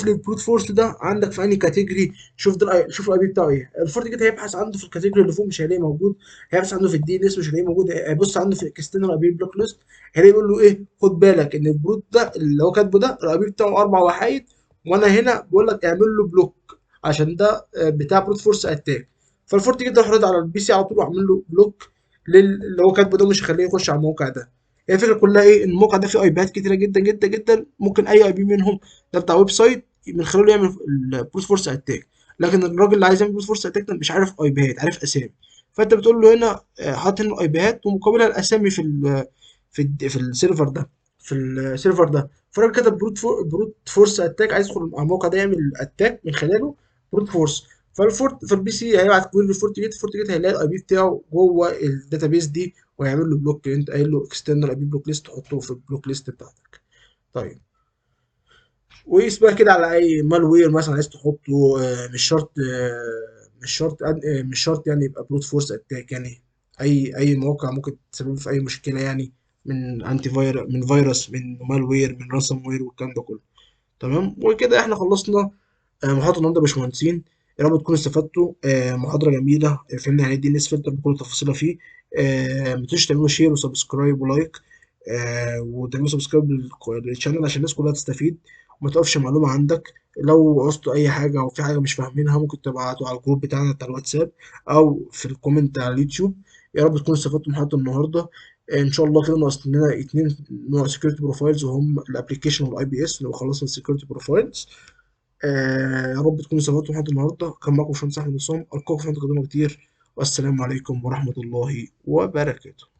لي البروت فورس ده عندك في انهي كاتيجوري. شوف الاي بي بتاعه ايه. الفورت جيت هيبحث عنده في الكاتيجوري اللي فوق مش هيلاقيه موجود، هيبحث عنده في الدي ان اس مش هيلاقيه موجود، هيبص عنده في الاكسترنال اي بي بلوك ليست، هيلاقي يقول له ايه؟ خد بالك ان البروت ده اللي هو كاتبه ده الاي بي بتاعه 4 وحيد، وانا هنا بقول لك اعمل له بلوك عشان ده بتاع بروت فورس اتاك. فالفورت جيت ده هيرد على البي سي على طول واعمل له بلوك اللي هو كاتبه ده، مش هيخليه يخش على الموقع ده. هي الفكره كلها ايه؟ ان الموقع ده فيه اي بيات كتيره جدا جدا جدا، ممكن اي اي بي منهم ده بتاع ويب سايت من خلاله يعمل البروت فورس اتاك. لكن الراجل اللي عايز يعمل بروت فورس اتاك ده مش عارف اي بيات، عارف اسامي. فانت بتقول له هنا حاطط هنا اي بيات ومقابلها الاسامي في السيرفر ده، فالراجل كتب بروت فورس اتاك، عايز يدخل على الموقع ده يعمل اتاك من خلاله بروت فورس. فالبي سي هيبعت كويري للفورت جيت هيلاقي الاي بي بتاعه جوه الداتابيس دي ويعمل له بلوك. انت قايل له اكسترنال اي بي بلوك ليست، تحطه في البلوك ليست بتاعتك. طيب، وقيس بقى كده على اي مالوير مثلا عايز تحطه، مش شرط مش شرط يعني يبقى بروت فورس اتاك يعني. اي موقع ممكن تسبب في اي مشكله يعني، من انتي فيروس، من فيروس، من مالوير، من رانسوم وير، والكلام ده كله. تمام، وكده احنا خلصنا محاضرة النهارده يا باشمهندسين. يا رب تكونوا استفدتوا. محاضرة جميلة، فهمنا يعني ايه دي الناس فلتر بكل تفاصيلها فيه. ما تنسوش تعملوا شير وسبسكرايب ولايك، وتعملوا سبسكرايب للشانل عشان الناس كلها تستفيد، وما توقفش معلومة عندك. لو عوزتوا أي حاجة أو في حاجة مش فاهمينها ممكن تبعتوا على الجروب بتاعنا بتاع الواتساب، أو في الكومنت على اليوتيوب. يا رب تكونوا استفدتوا من محاضرة النهاردة. ان شاء الله كده ناقص لنا اتنين نوع سكيورتي بروفايلز، وهم الابلكيشن والاي بي اس، نبقى خلصنا السكيورتي بروفايلز. يا رب تكونوا استفدتوا لحد النهارده. كان معكم باشمهندس احمد عصام، القاكم في محاضرات قادمه كتير، والسلام عليكم ورحمه الله وبركاته.